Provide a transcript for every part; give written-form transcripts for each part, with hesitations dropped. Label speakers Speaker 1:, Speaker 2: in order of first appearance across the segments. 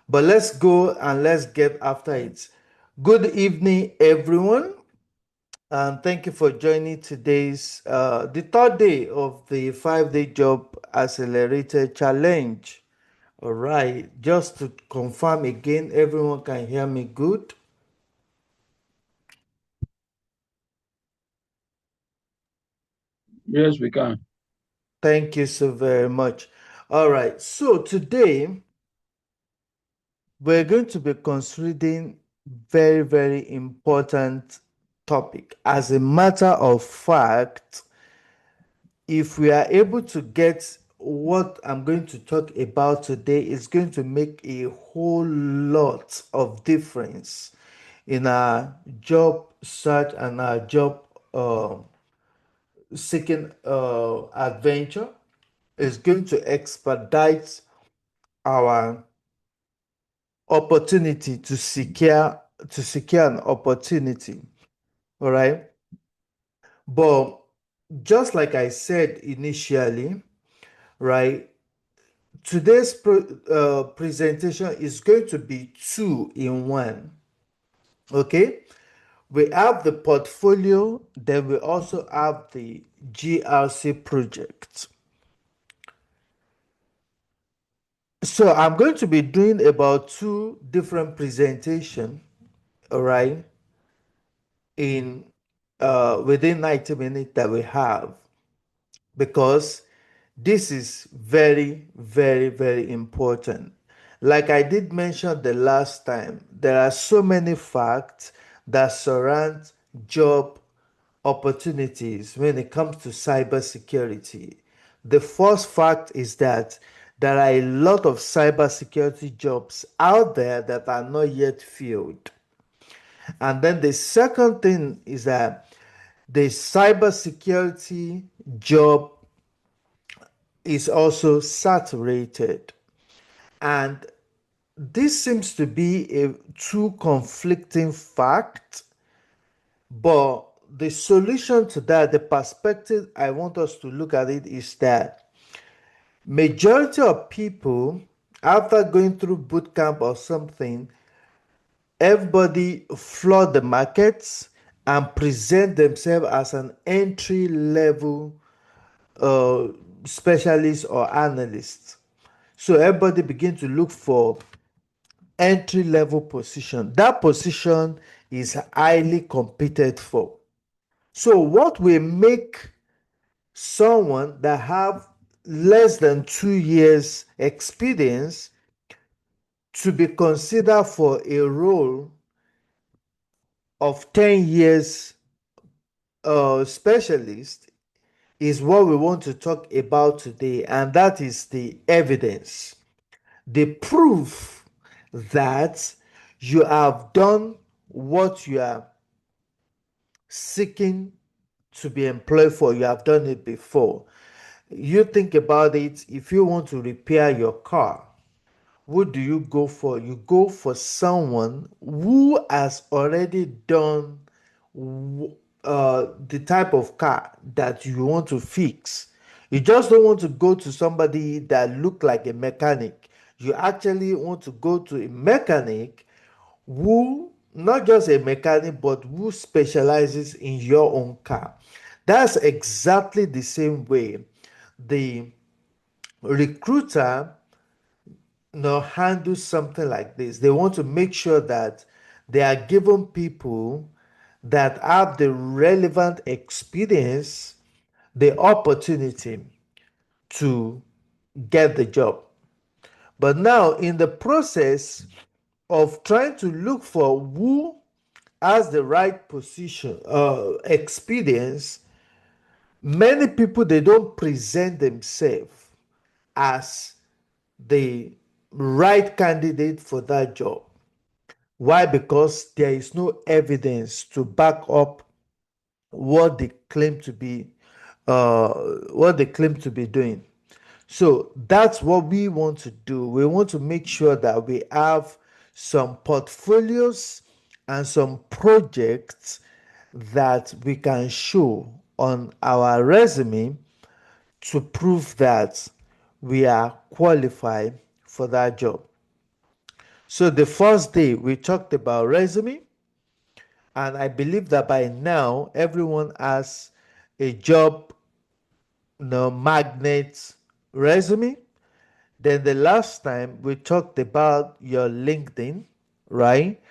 Speaker 1: But let's go and let's get after it. Good evening, everyone, and thank you for joining today's the third day of the 5-day job accelerator challenge. All right, just to confirm again, everyone can hear me good.
Speaker 2: Yes, we can.
Speaker 1: Thank you so very much. All right, so today we're going to be considering very important topic. As a matter of fact, if we are able to get what I'm going to talk about today, is going to make a whole lot of difference in our job search and our job seeking adventure. Is going to expedite our opportunity to secure an opportunity. All right, but just like I said initially, right, today's presentation is going to be two in one. Okay, we have the portfolio, then we also have the GRC project. So I'm going to be doing about two different presentation, all right, in within 90 minutes that we have, because this is very important. Like I did mention the last time, there are so many facts that surround job opportunities when it comes to cybersecurity. The first fact is that there are a lot of cybersecurity jobs out there that are not yet filled. And then the second thing is that the cybersecurity job is also saturated. And this seems to be a two conflicting fact, but the solution to that, the perspective I want us to look at it, is that majority of people, after going through boot camp or something, everybody flood the markets and present themselves as an entry level uh, specialist or analyst. So everybody begin to look for entry level position. That position is highly competed for. So what will make someone that have less than 2 years experience to be considered for a role of 10 years specialist is what we want to talk about today, and that is the evidence, the proof that you have done what you are seeking to be employed for. You have done it before. You think about it. If you want to repair your car, who do you go for? You go for someone who has already done the type of car that you want to fix. You just don't want to go to somebody that look like a mechanic. You actually want to go to a mechanic who, not just a mechanic, but who specializes in your own car. That's exactly the same way the recruiter handle something like this. They want to make sure that they are given people that have the relevant experience the opportunity to get the job. But now, in the process of trying to look for who has the right position, experience, many people, they don't present themselves as the right candidate for that job. Why? Because there is no evidence to back up what they claim to be doing. So that's what we want to do. We want to make sure that we have some portfolios and some projects that we can show on our resume to prove that we are qualified for that job. So the first day we talked about resume, and I believe that by now everyone has a job, magnet resume. Then the last time we talked about your LinkedIn, right?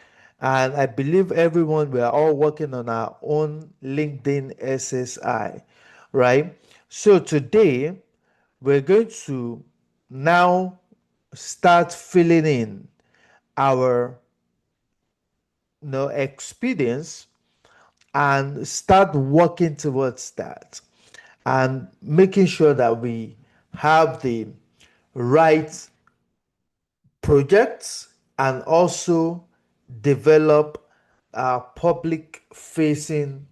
Speaker 1: And I believe everyone, we are all working on our own LinkedIn SSI, right? So today we're going to now start filling in our experience and start working towards that and making sure that we have the right projects and also develop a public facing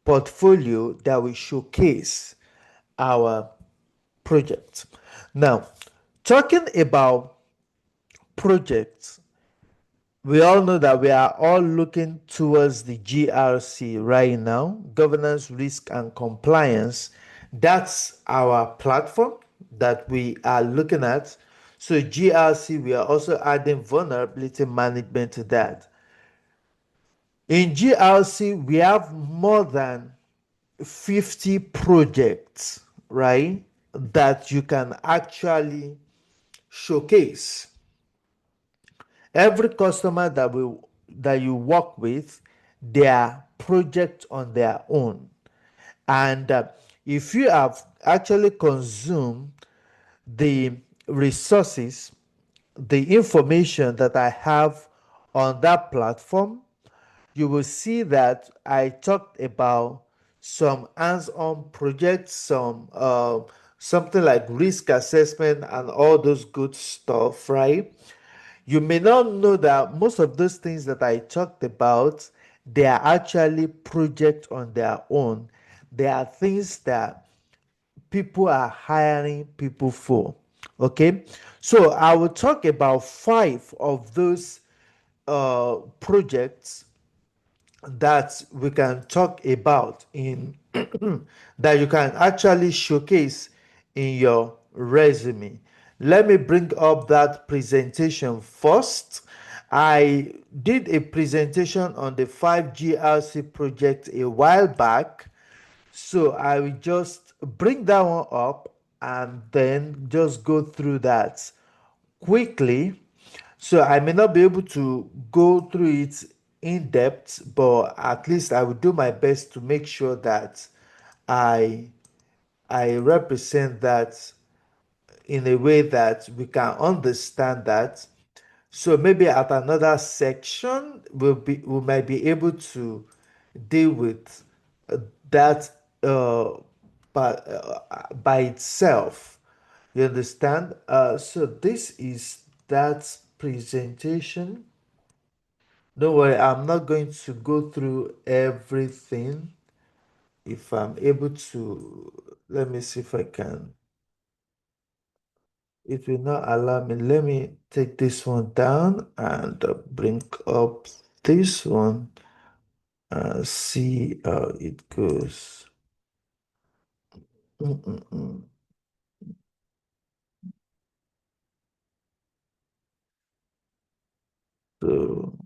Speaker 1: portfolio that will showcase our projects. Now, talking about projects, we all know that we are all looking towards the GRC right now, governance, risk, and compliance. That's our platform that we are looking at. So, GRC, we are also adding vulnerability management to that. In GRC, we have more than 50 projects, right, that you can actually showcase. Every customer that you work with, their project on their own. And if you have actually consumed the resources, the information that I have on that platform, you will see that I talked about some hands-on projects, some something like risk assessment and all those good stuff, right? You may not know that most of those things that I talked about, they are actually projects on their own. They are things that people are hiring people for. Okay, so I will talk about five of those projects that we can talk about in that you can actually showcase in your resume. Let me bring up that presentation first. I did a presentation on the 5GRC project a while back, so I will just bring that one up and then just go through that quickly. So I may not be able to go through it in depth, but at least I will do my best to make sure that I I represent that in a way that we can understand that. So maybe at another section we might be able to deal with that by itself. You understand? So this is that presentation. Don't worry, I'm not going to go through everything. If I'm able to, let me see if I can. It will not allow me. Let me take this one down and bring up this one and see how it goes. Mm-mm-mm. So,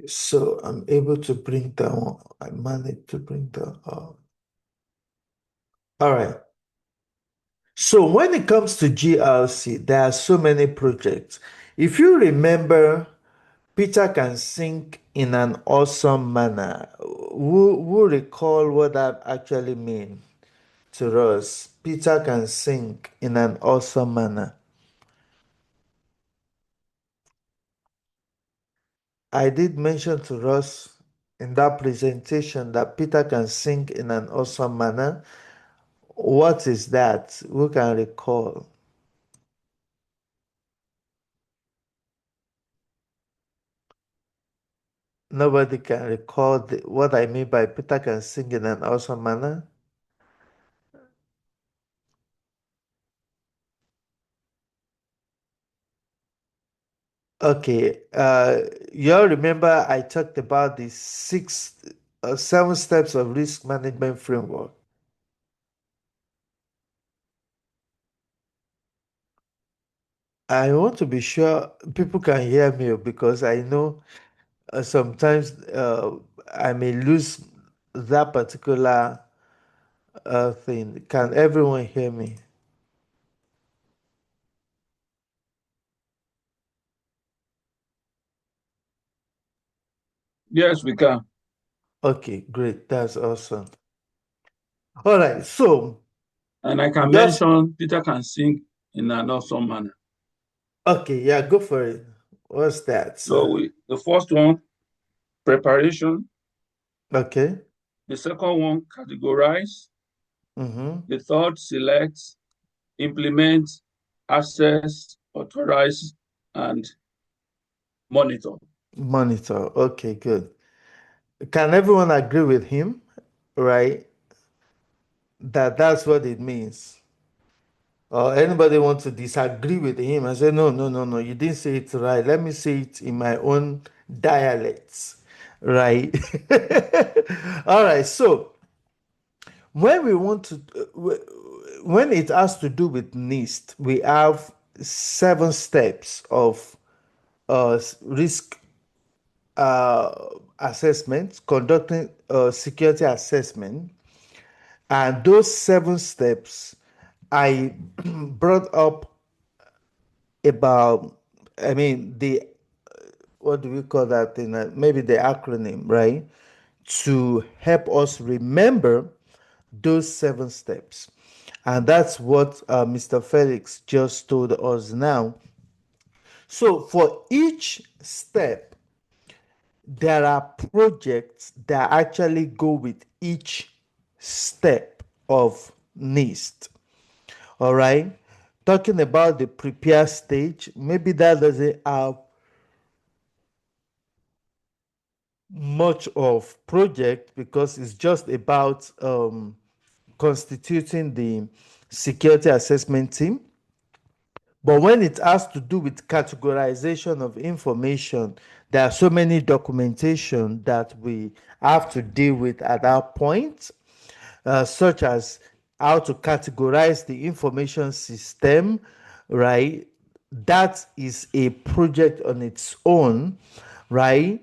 Speaker 1: so I'm able to bring that one. I managed to bring that up. All right. So when it comes to GRC, there are so many projects. If you remember, Peter can sing in an awesome manner. Who recall what that actually means to us? Peter can sing in an awesome manner. I did mention to Ross in that presentation that Peter can sing in an awesome manner. What is that? Who can recall? Nobody can recall what I mean by Peter can sing in an awesome manner. Okay, you all remember I talked about the seven steps of risk management framework. I want to be sure people can hear me because I know sometimes I may lose that particular thing. Can everyone hear me?
Speaker 2: Yes, we can.
Speaker 1: Okay, great. That's awesome. All right. So
Speaker 2: And I can
Speaker 1: just
Speaker 2: mention Peter can sing in an awesome manner.
Speaker 1: okay. Yeah, go for it. What's that,
Speaker 2: So
Speaker 1: sir?
Speaker 2: the first one, preparation.
Speaker 1: Okay.
Speaker 2: The second one, categorize.
Speaker 1: Mm-hmm.
Speaker 2: The third, select, implement, access, authorize, and monitor.
Speaker 1: Monitor. Okay, good. Can everyone agree with him? Right? That's what it means. Or anybody want to disagree with him and say, no, no, no, no, you didn't say it right. Let me say it in my own dialects. Right? All right. So when we want to, when it has to do with NIST, we have 7 steps of risk uh, assessment, conducting a security assessment. And those 7 steps, I brought up about, I mean, what do we call that thing? Maybe the acronym, right? To help us remember those 7 steps. And that's what Mr. Felix just told us now. So for each step, there are projects that actually go with each step of NIST. All right. Talking about the prepare stage, maybe that doesn't have much of project because it's just about constituting the security assessment team. But when it has to do with categorization of information, there are so many documentation that we have to deal with at that point, such as how to categorize the information system, right? That is a project on its own, right?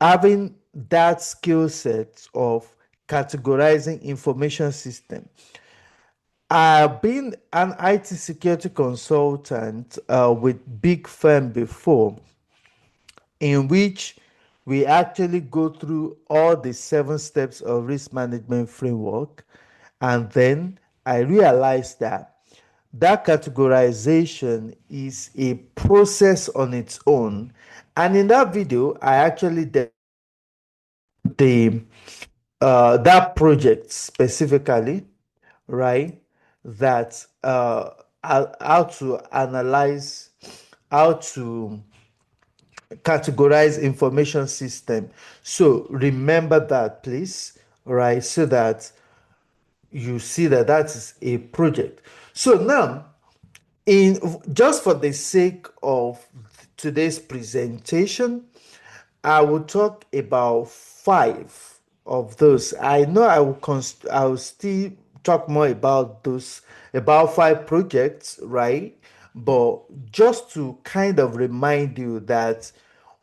Speaker 1: Having that skill set of categorizing information system. I've been an IT security consultant with big firm before, in which we actually go through all the 7 steps of risk management framework, and then I realized that that categorization is a process on its own. And in that video, I actually the that project specifically, right? That how to analyze, how to categorize information system. So remember that, please, right? So that you see that that is a project. So now, in just for the sake of today's presentation, I will talk about 5 of those. I know I will still talk more about those, about 5 projects, right? But just to kind of remind you that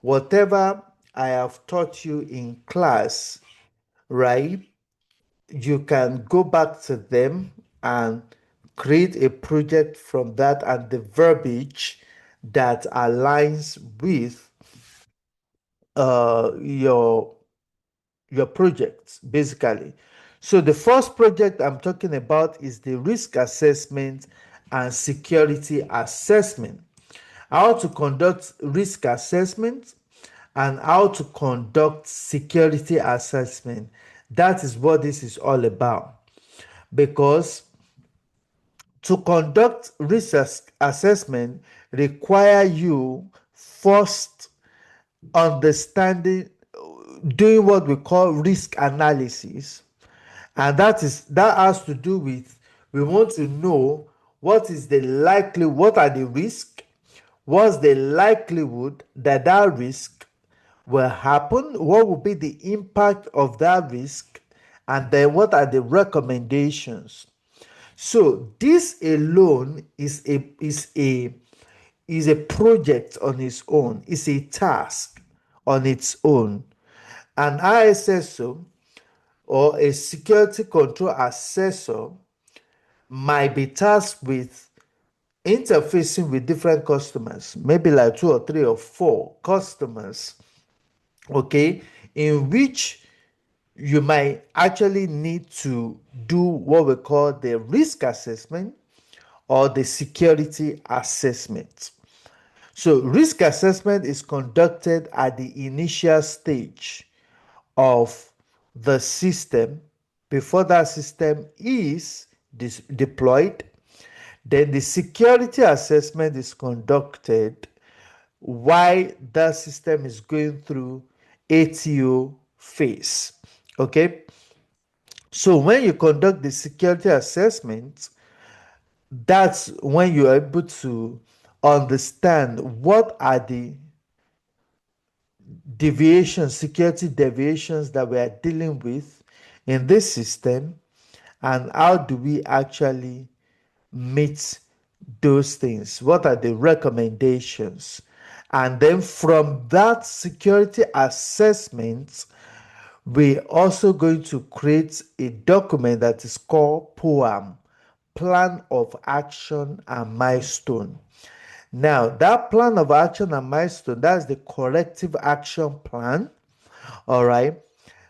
Speaker 1: whatever I have taught you in class, right? You can go back to them and create a project from that and the verbiage that aligns with uh, your your projects basically. So the first project I'm talking about is the risk assessment and security assessment. How to conduct risk assessment and how to conduct security assessment. That is what this is all about. Because to conduct risk assessment require you first understanding, doing what we call risk analysis, and that has to do with, we want to know what is the likely, what are the risks, what's the likelihood that that risk will happen, what will be the impact of that risk, and then what are the recommendations. So this alone is a is a project on its own, it's a task on its own. An ISSO or a security control assessor might be tasked with interfacing with different customers, maybe like 2 or 3 or 4 customers, okay, in which you might actually need to do what we call the risk assessment or the security assessment. So, risk assessment is conducted at the initial stage of the system before that system is deployed. Then the security assessment is conducted while that system is going through ATO phase. Okay, so when you conduct the security assessment, that's when you're able to understand what are the deviations, security deviations that we are dealing with in this system, and how do we actually meet those things? What are the recommendations? And then from that security assessment, we're also going to create a document that is called POAM, Plan of Action and Milestone. Now, that plan of action and milestone, that's the corrective action plan, all right,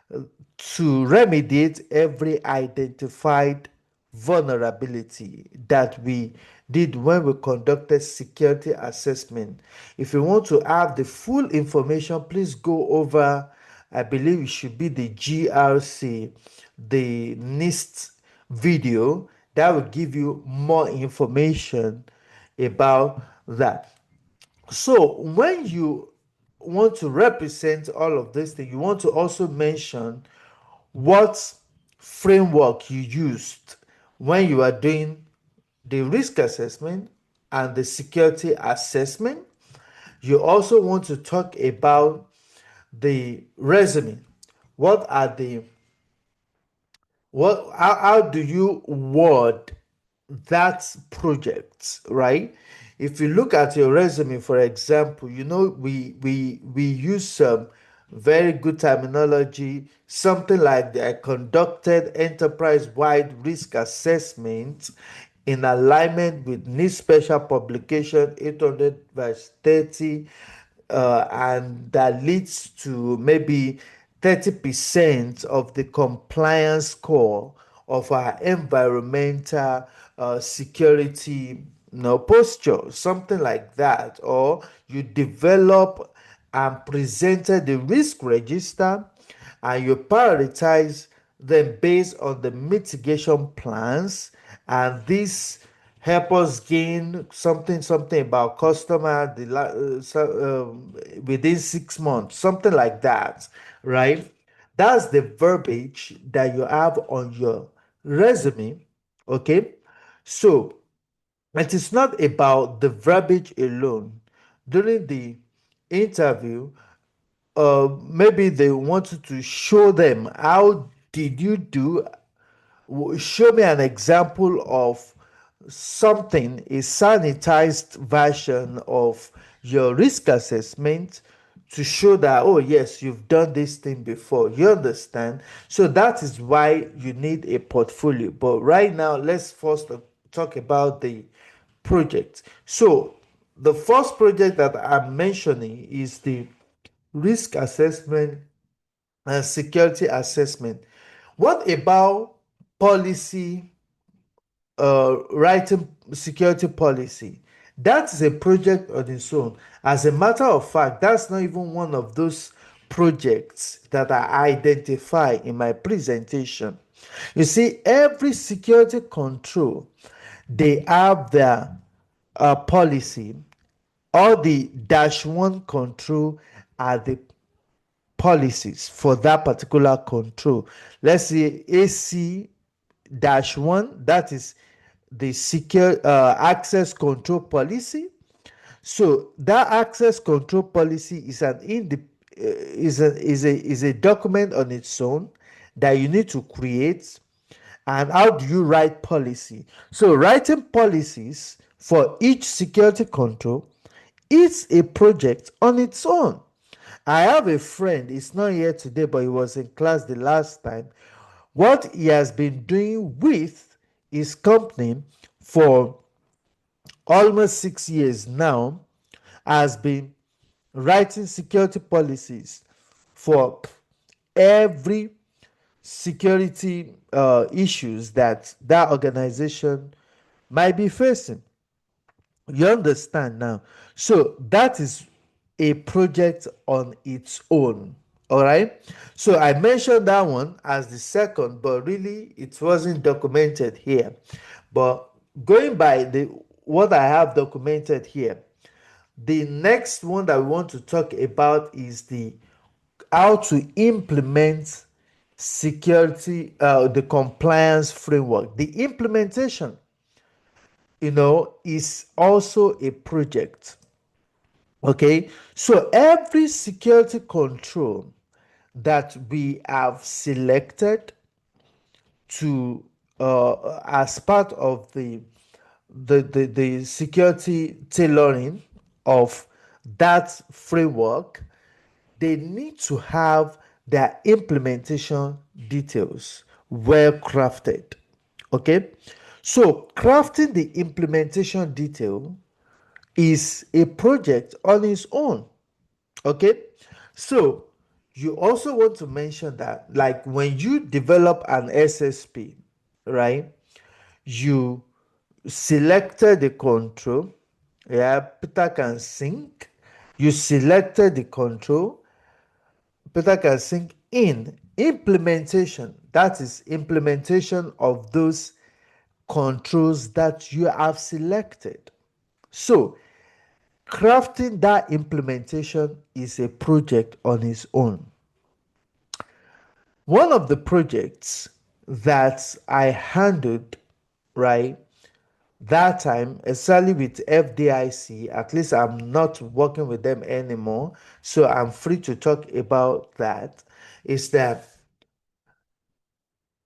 Speaker 1: to remediate every identified vulnerability that we did when we conducted security assessment. If you want to have the full information, please go over, I believe it should be the GRC, the NIST video that will give you more information about that. So when you want to represent all of this thing, you want to also mention what framework you used when you are doing the risk assessment and the security assessment. You also want to talk about the resume. What are the how do you word that project, right? If you look at your resume, for example, you know we use some very good terminology, something like the conducted enterprise-wide risk assessment in alignment with NIST Special Publication 800 verse 30, and that leads to maybe 30% of the compliance score of our environmental security, posture, something like that. Or you develop and presented the risk register, and you prioritize them based on the mitigation plans, and this help us gain something about customer within 6 months, something like that, right? That's the verbiage that you have on your resume. Okay, so it is not about the verbiage alone. During the interview, maybe they wanted to show them how did you do. Show me an example of something, a sanitized version of your risk assessment, to show that, oh yes, you've done this thing before. You understand? So that is why you need a portfolio. But right now, let's first talk about the project. So the first project that I'm mentioning is the risk assessment and security assessment. What about policy, writing security policy? That's a project on its own. As a matter of fact, that's not even one of those projects that I identify in my presentation. You see, every security control, they have their policy. All the dash one control are the policies for that particular control. Let's say AC-1, that is the secure access control policy. So that access control policy is an is a document on its own that you need to create. And how do you write policy? So writing policies for each security control, It's a project on its own. I have a friend, he's not here today, but he was in class the last time. What he has been doing with his company for almost 6 years now has been writing security policies for every security issues that that organization might be facing. You understand now? So that is a project on its own. All right. So I mentioned that one as the second, but really it wasn't documented here. But going by the what I have documented here, the next one that we want to talk about is the how to implement security, the compliance framework. The implementation, is also a project. Okay, so every security control that we have selected to as part of the security tailoring of that framework, they need to have their implementation details well crafted. Okay, so crafting the implementation detail is a project on its own. Okay, so you also want to mention that, like when you develop an SSP, right? You selected the control, yeah, Peter can sync. You selected the control, Peter can sync in implementation. That is implementation of those controls that you have selected. So crafting that implementation is a project on its own. One of the projects that I handled, right, that time, especially with FDIC, at least I'm not working with them anymore, so I'm free to talk about that, is that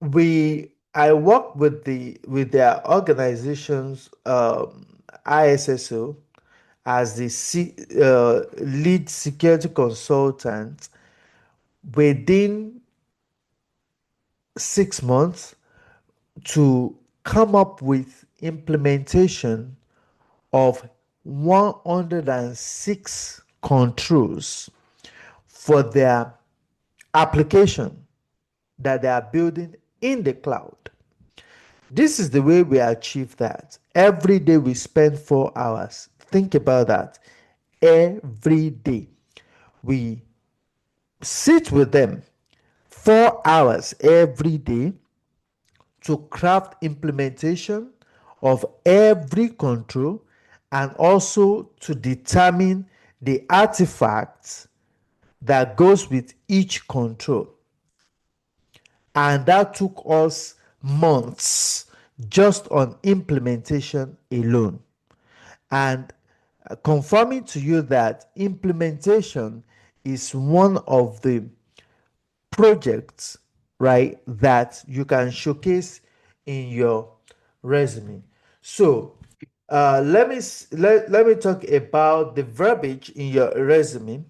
Speaker 1: I work with their organization's ISSO as the lead security consultant within 6 months to come up with implementation of 106 controls for their application that they are building in the cloud. This is the way we achieve that. Every day we spend 4 hours. Think about that. Every day we sit with them 4 hours every day to craft implementation of every control and also to determine the artifacts that goes with each control. And that took us months just on implementation alone. And confirming to you that implementation is one of the projects, right, that you can showcase in your resume. So let me talk about the verbiage in your resume.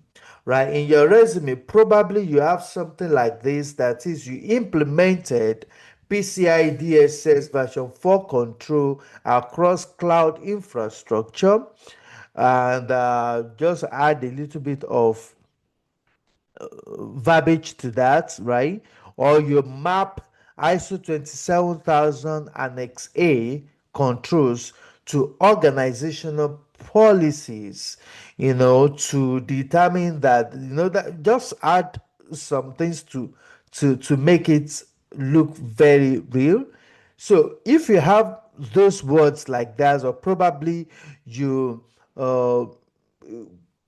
Speaker 1: Right, in your resume, probably you have something like this, that is, you implemented PCI DSS version 4 control across cloud infrastructure, and just add a little bit of verbiage to that, right? Or you map ISO 27000 Annex A controls to organizational policies, to determine that, that just add some things to make it look very real. So if you have those words like that, or probably you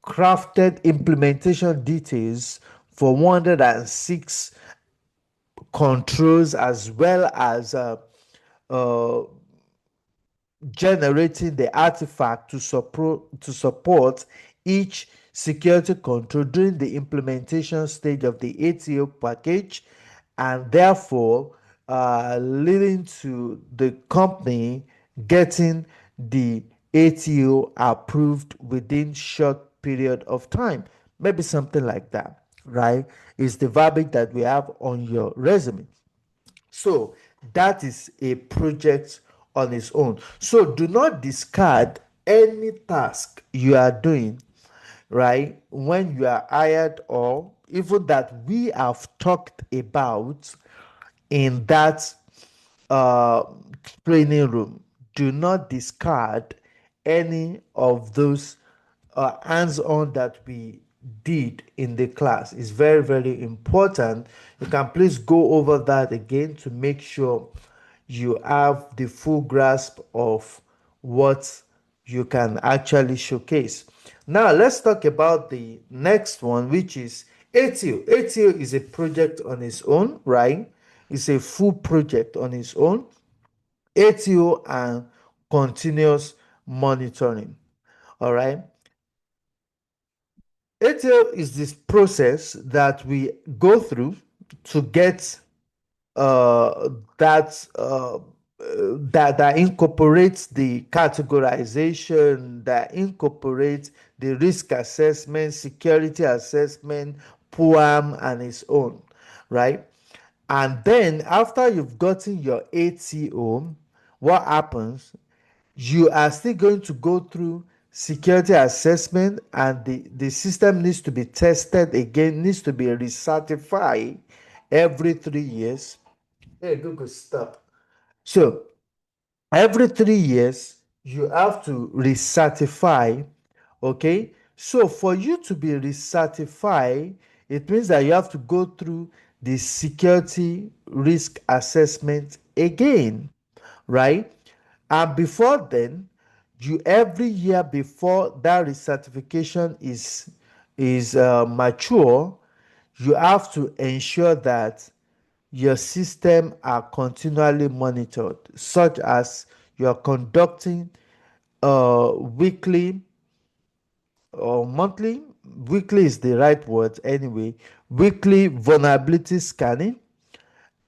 Speaker 1: crafted implementation details for 106 controls, as well as uh, generating the artifact to support each security control during the implementation stage of the ATO package, and therefore leading to the company getting the ATO approved within short period of time. Maybe something like that, right? Is the verbiage that we have on your resume. So that is a project on its own. So do not discard any task you are doing, right, when you are hired, or even that we have talked about in that uh, training room. Do not discard any of those hands-on that we did in the class. It's very, very important. You can please go over that again to make sure you have the full grasp of what you can actually showcase. Now let's talk about the next one, which is ATO. ATO is a project on its own, right? It's a full project on its own. ATO and continuous monitoring. All right. ATO is this process that we go through to get uh, that that incorporates the categorization, that incorporates the risk assessment, security assessment, POAM, and its own, right? And then after you've gotten your ATO, what happens? You are still going to go through security assessment, and the system needs to be tested again, needs to be recertified every 3 years. Hey, Google, stop. So every 3 years, you have to recertify. Okay. So for you to be recertified, it means that you have to go through the security risk assessment again, right? And before then, you every year before that recertification is mature, you have to ensure that your system are continually monitored, such as you are conducting weekly or monthly. Weekly is the right word anyway. Weekly vulnerability scanning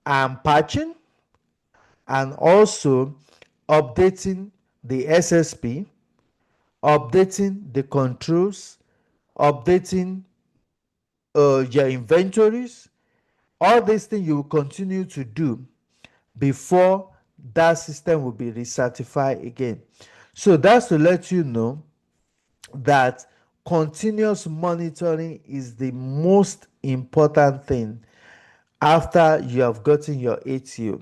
Speaker 1: and patching, and also updating the SSP, updating the controls, updating your inventories. All these things you will continue to do before that system will be recertified again. So that's to let you know that continuous monitoring is the most important thing after you have gotten your ATO.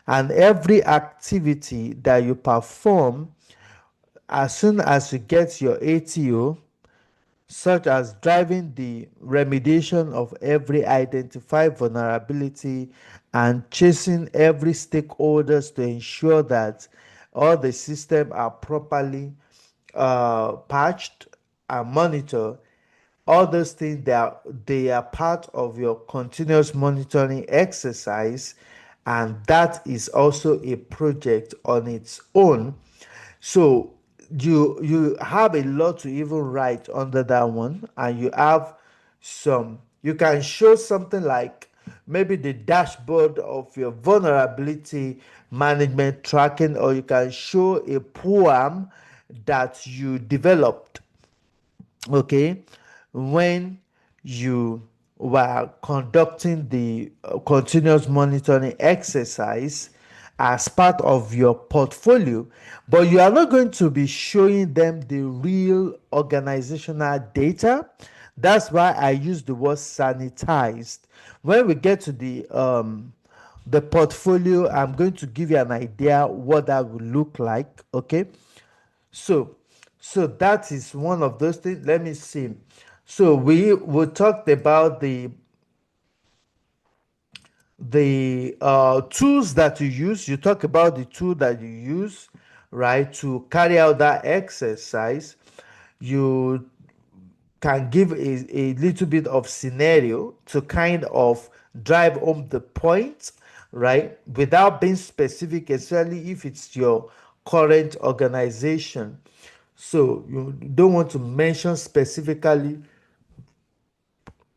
Speaker 1: And every activity that you perform as soon as you get your ATO, such as driving the remediation of every identified vulnerability and chasing every stakeholders to ensure that all the systems are properly patched and monitored. All those things, they are part of your continuous monitoring exercise, and that is also a project on its own. So you have a lot to even write under that one, and you have some, you can show something like maybe the dashboard of your vulnerability management tracking, or you can show a poem that you developed, okay, when you were conducting the continuous monitoring exercise as part of your portfolio. But you are not going to be showing them the real organizational data. That's why I use the word sanitized. When we get to the portfolio, I'm going to give you an idea what that will look like. Okay. So, so that is one of those things. Let me see. So we talked about the tools that you use. You talk about the tool that you use, right, to carry out that exercise. You can give a little bit of scenario to kind of drive home the point, right, without being specific, especially if it's your current organization. So you don't want to mention specifically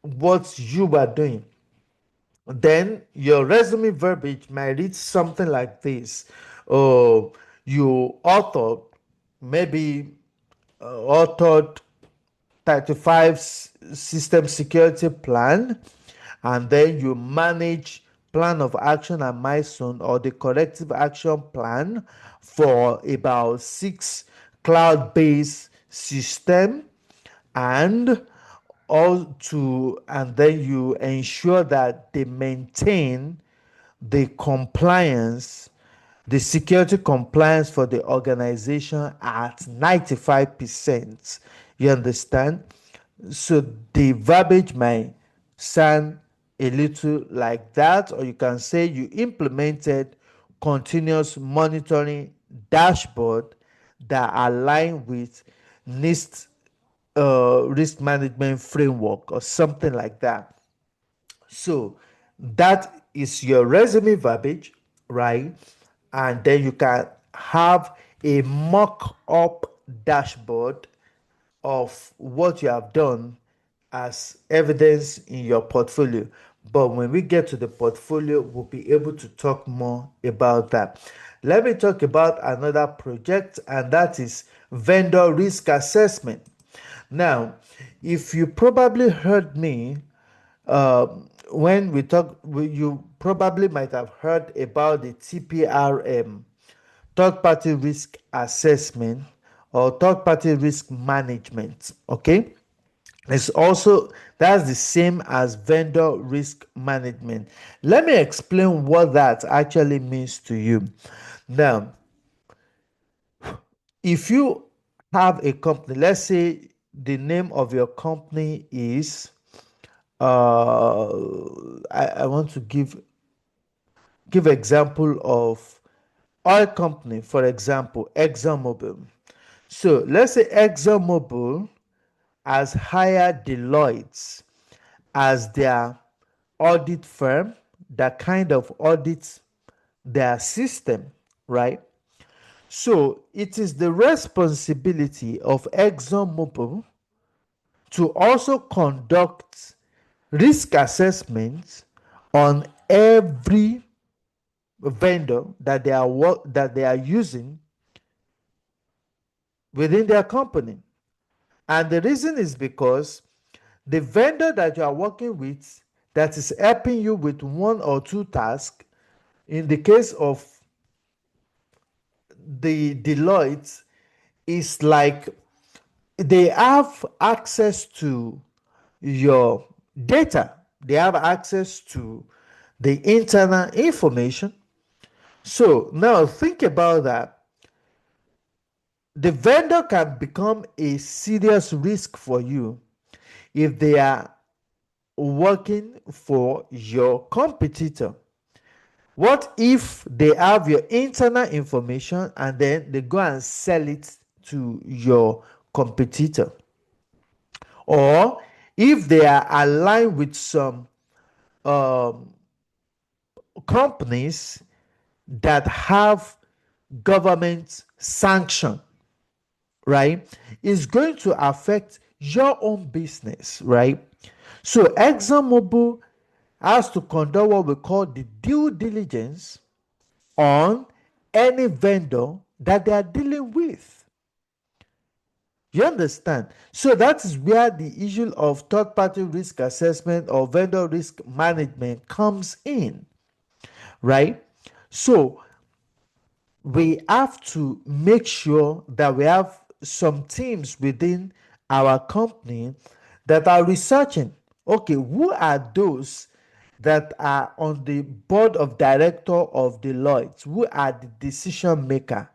Speaker 1: what you are doing. Then your resume verbiage might read something like this. Oh, you authored maybe authored 35 system security plan, and then you manage plan of action and milestone or the corrective action plan for about 6 cloud-based system, and and then you ensure that they maintain the compliance, the security compliance for the organization at 95%. You understand? So the verbiage might sound a little like that, or you can say you implemented continuous monitoring dashboard that align with NIST risk management framework or something like that. So that is your resume verbiage, right? And then you can have a mock up dashboard of what you have done as evidence in your portfolio. But when we get to the portfolio, we'll be able to talk more about that. Let me talk about another project, and that is vendor risk assessment. Now, if you probably heard me when we talk, you probably might have heard about the TPRM, third party risk assessment or third party risk management. Okay, it's also that's the same as vendor risk management. Let me explain what that actually means to you. Now, if you have a company, let's say the name of your company is I want to give example of oil company, for example, ExxonMobil. So let's say ExxonMobil has hired Deloitte as their audit firm that kind of audits their system, right? So it is the responsibility of ExxonMobil to also conduct risk assessments on every vendor that they are using within their company. And the reason is because the vendor that you are working with that is helping you with one or two tasks, in the case of the Deloitte, is like they have access to your data, they have access to the internal information. So now think about that. The vendor can become a serious risk for you if they are working for your competitor. What if they have your internal information and then they go and sell it to your competitor? Or if they are aligned with some um, companies that have government sanction, right, is going to affect your own business, right? So ExxonMobil has to conduct what we call the due diligence on any vendor that they are dealing with. You understand? So that is where the issue of third party risk assessment or vendor risk management comes in, right? So we have to make sure that we have some teams within our company that are researching, okay, who are those that are on the board of director of Deloitte, who are the decision maker.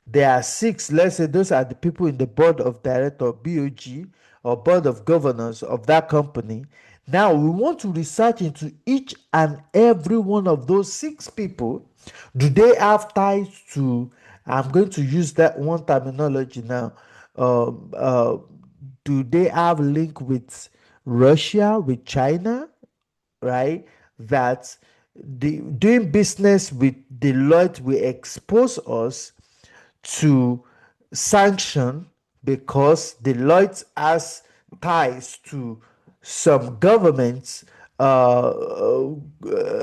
Speaker 1: There are six, let's say those are the people in the board of director, BOG, or board of governors of that company. Now we want to research into each and every one of those six people. Do they have ties to, I'm going to use that one terminology now, um, uh, do they have link with Russia, with China, right? That doing business with Deloitte will expose us to sanction because Deloitte has ties to some government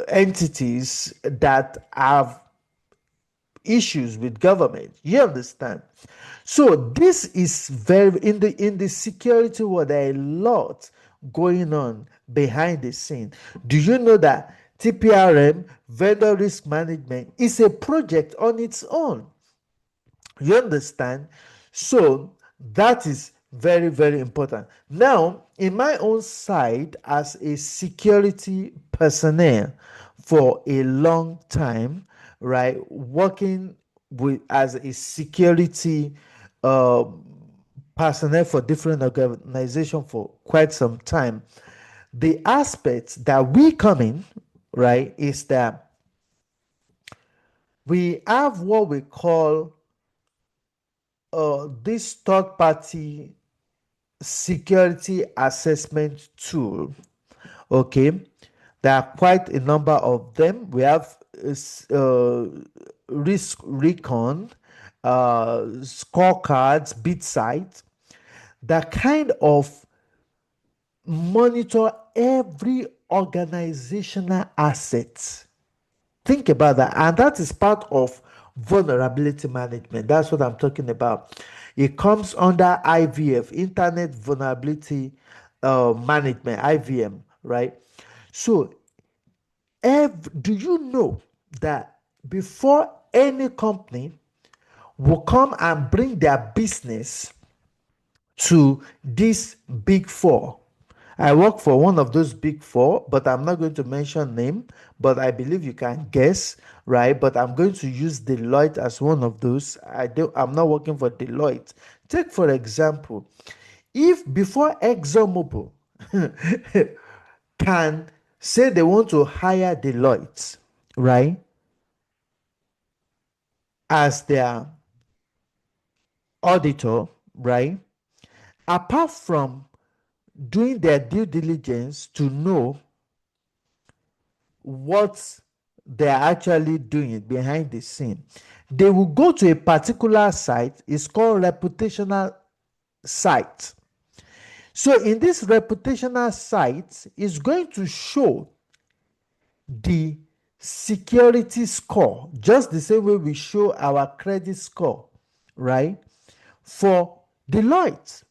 Speaker 1: entities that have issues with government. You understand? So this is very in the security world. There are a lot going on behind the scene. Do you know that TPRM, vendor risk management, is a project on its own? You understand? So that is very, very important. Now, in my own side, as a security personnel for a long time, right, working with as a security uh, personnel for different organizations for quite some time, the aspects that we come in, right, is that we have what we call this third party security assessment tool. Okay, there are quite a number of them. We have risk recon, scorecards, BitSight, that kind of monitor every organizational asset. Think about that. And that is part of vulnerability management. That's what I'm talking about. It comes under IVF, Internet Vulnerability Management, IVM, right? So, do you know that before any company will come and bring their business to this big four? I work for one of those big four, but I'm not going to mention name, but I believe you can guess, right? But I'm going to use Deloitte as one of those. I'm not working for Deloitte. Take for example, if before ExxonMobil can say they want to hire Deloitte, right, as their auditor, right, apart from doing their due diligence to know what they're actually doing behind the scene, they will go to a particular site. It's called reputational site. So in this reputational site, it's going to show the security score, just the same way we show our credit score, right, for Deloitte.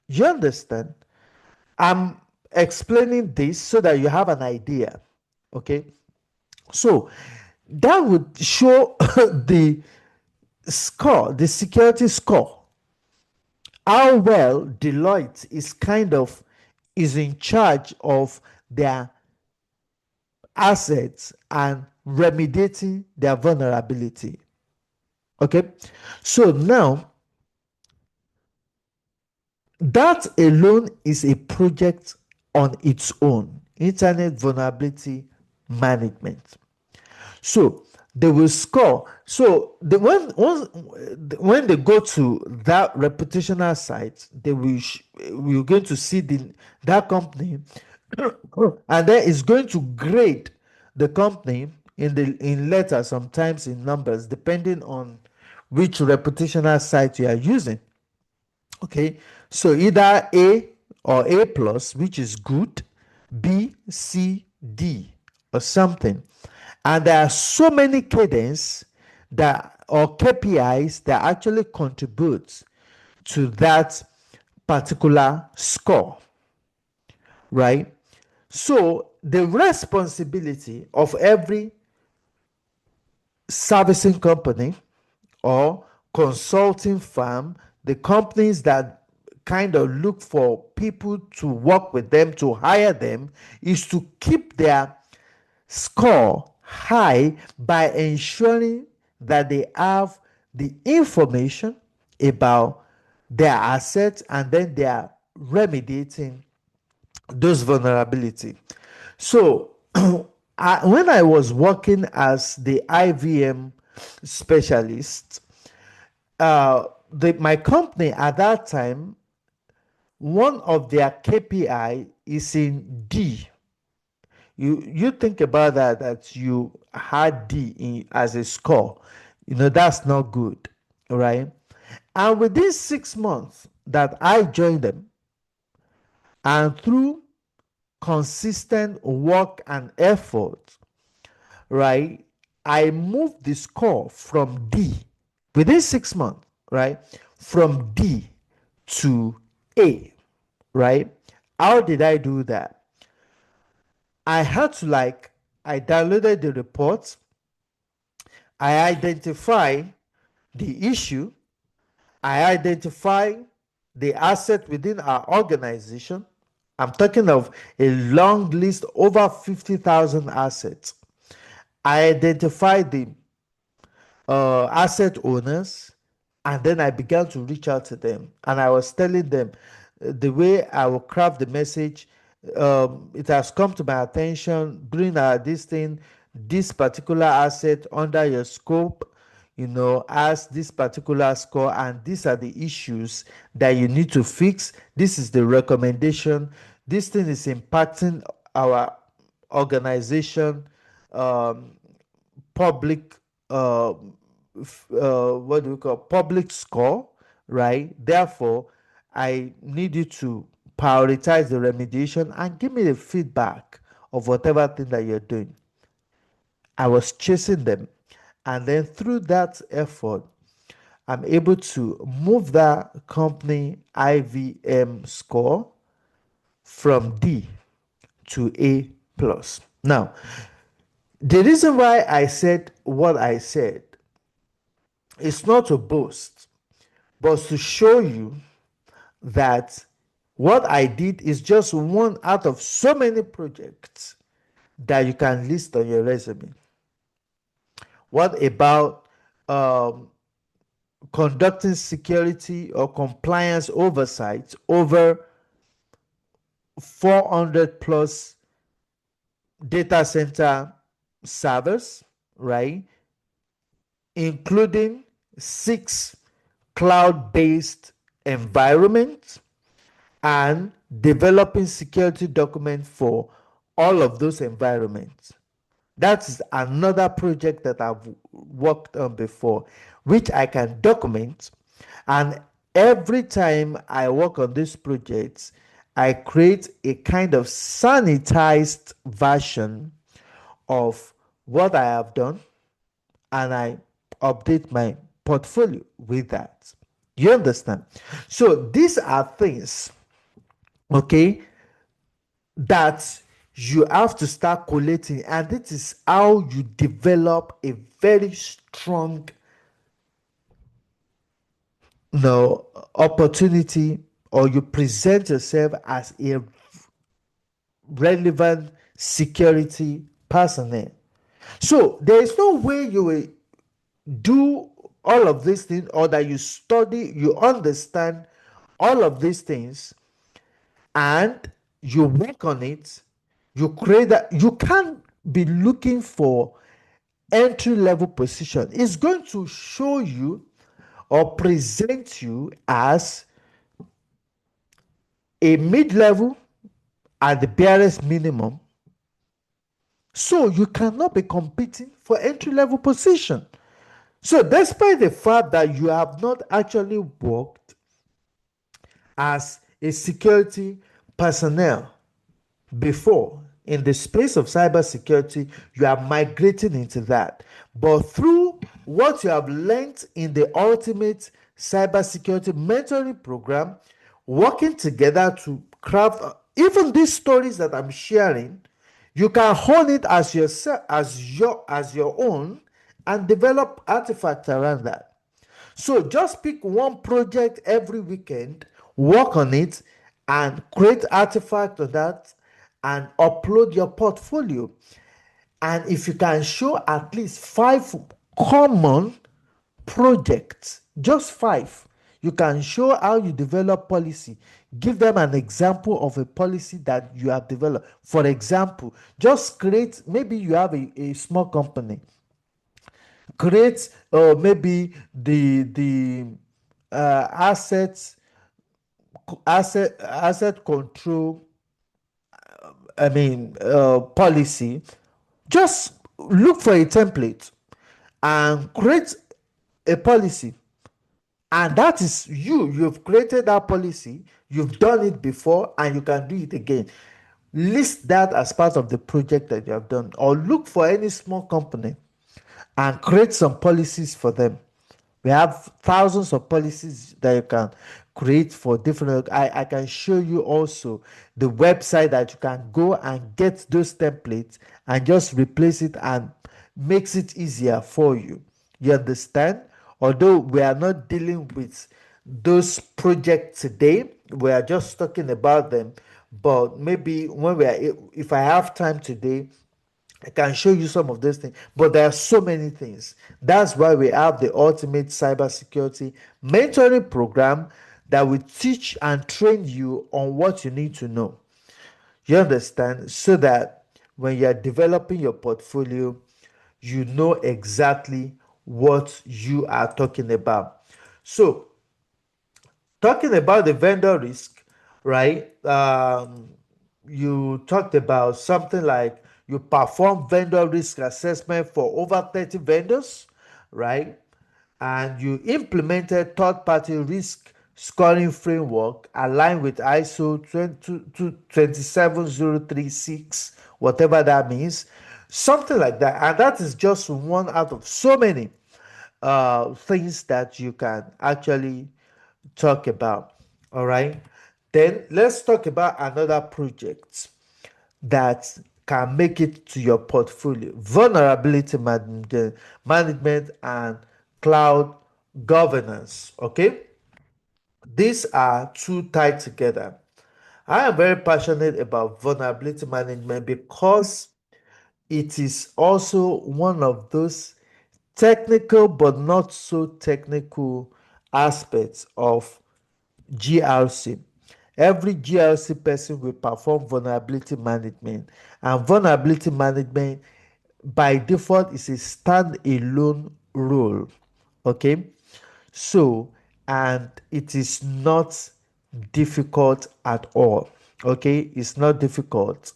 Speaker 1: You understand? I'm explaining this so that you have an idea. Okay, so that would show the score, the security score, how well Deloitte is in charge of their assets and remediating their vulnerability. Okay, so now that alone is a project on its own. Internet vulnerability management. So they will score. So when they go to that reputational site, we're going to see that company, and then it's going to grade the company in letters, sometimes in numbers, depending on which reputational site you are using. Okay, so either A or A plus, which is good, B, C, D, or something. And there are so many cadence that or KPIs that actually contribute to that particular score, right? So the responsibility of every servicing company or consulting firm, the companies that kind of look for people to work with them, to hire them, is to keep their score high by ensuring that they have the information about their assets, and then they are remediating those vulnerability. So when I was working as the IVM specialist, my company at that time, one of their KPI is in D. You think about that you had D as a score. That's not good, right? And within 6 months that I joined them, and through consistent work and effort, right, I moved the score from D within 6 months, right? From D to A, right? How did I do that? I had to I downloaded the report, I identify the issue, I identify the asset within our organization. I'm talking of a long list, over 50,000 assets. I identify the asset owners, and then I began to reach out to them. And I was telling them the way I will craft the message. It has come to my attention during this thing, this particular asset under your scope, as this particular score, and these are the issues that you need to fix. This is the recommendation. This thing is impacting our organization, um, public, what do we call, public score, right? Therefore, I need you to prioritize the remediation and give me the feedback of whatever thing that you're doing. I was chasing them, and then through that effort, I'm able to move that company IVM score from D to A plus. Now, the reason why I said what I said, it's not to boast, but to show you that what I did is just one out of so many projects that you can list on your resume. What about um, conducting security or compliance oversight over 400 plus data center servers, right? Including 6 cloud-based environments, and developing security documents for all of those environments. That's another project that I've worked on before, which I can document. And every time I work on these projects, I create a kind of sanitized version of what I have done, and I update my portfolio with that. You understand? So these are things, okay, that you have to start collating, and this is how you develop a very strong, opportunity, or you present yourself as a relevant security personnel. So there is no way you will do all of these things, or that you study, you understand all of these things, and you work on it, you create that. You can't be looking for entry level position. It's going to show you or present you as a mid level at the barest minimum. So you cannot be competing for entry level position. So despite the fact that you have not actually worked as a security personnel before in the space of cybersecurity, you are migrating into that. But through what you have learned in the ultimate cybersecurity mentoring program, working together to craft even these stories that I'm sharing, you can hone it as yourself, as your own, and develop artifacts around that. So just pick one project every weekend, work on it, and create artifact of that, and upload your portfolio. And if you can show at least 5 common projects, just 5, you can show how you develop policy. Give them an example of a policy that you have developed. For example, just create, maybe you have a small company, create maybe the assets asset control, policy. Just look for a template and create a policy, and that is you've created that policy, you've done it before, and you can do it again. List that as part of the project that you have done, or look for any small company and create some policies for them. We have thousands of policies that you can create for different. I can show you also the website that you can go and get those templates and just replace it and makes it easier for you. You understand? Although we are not dealing with those projects today, we are just talking about them. But maybe when we are, if I have time today, I can show you some of those things, but there are so many things. That's why we have the ultimate cybersecurity mentoring program that will teach and train you on what you need to know. You understand? So that when you are developing your portfolio, you know exactly what you are talking about. So, talking about the vendor risk, right? You talked about something like you perform vendor risk assessment for over 30 vendors, right? And you implemented third-party risk scoring framework aligned with ISO 27036, whatever that means, something like that. And that is just one out of so many things that you can actually talk about. All right. Then let's talk about another project that can make it to your portfolio: vulnerability management and cloud governance. Okay. These are two tied together. I am very passionate about vulnerability management because it is also one of those technical but not so technical aspects of GRC. Every GRC person will perform vulnerability management, and vulnerability management by default is a standalone role. Okay, so and it is not difficult at all. Okay, it's not difficult.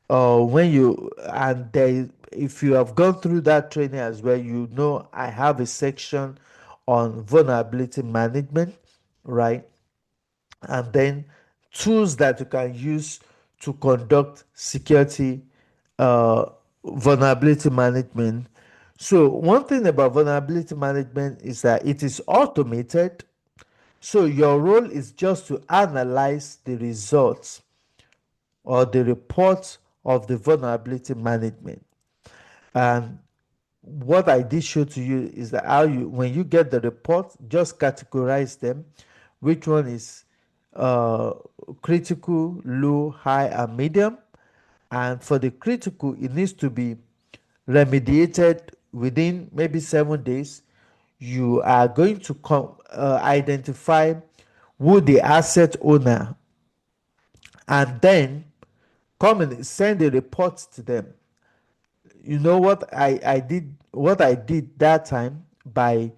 Speaker 1: When you and there, if you have gone through that training as well, you know I have a section on vulnerability management, right? And then tools that you can use to conduct security uh, vulnerability management. So one thing about vulnerability management is that it is automated. So your role is just to analyze the results or the reports of the vulnerability management. And what I did show to you is that how you, when you get the report, just categorize them. Which one is uh, critical, low, high, and medium? And for the critical, it needs to be remediated within maybe 7 days. You are going to identify who the asset owner, and then come and send a report to them. You know what I did, what I did that time by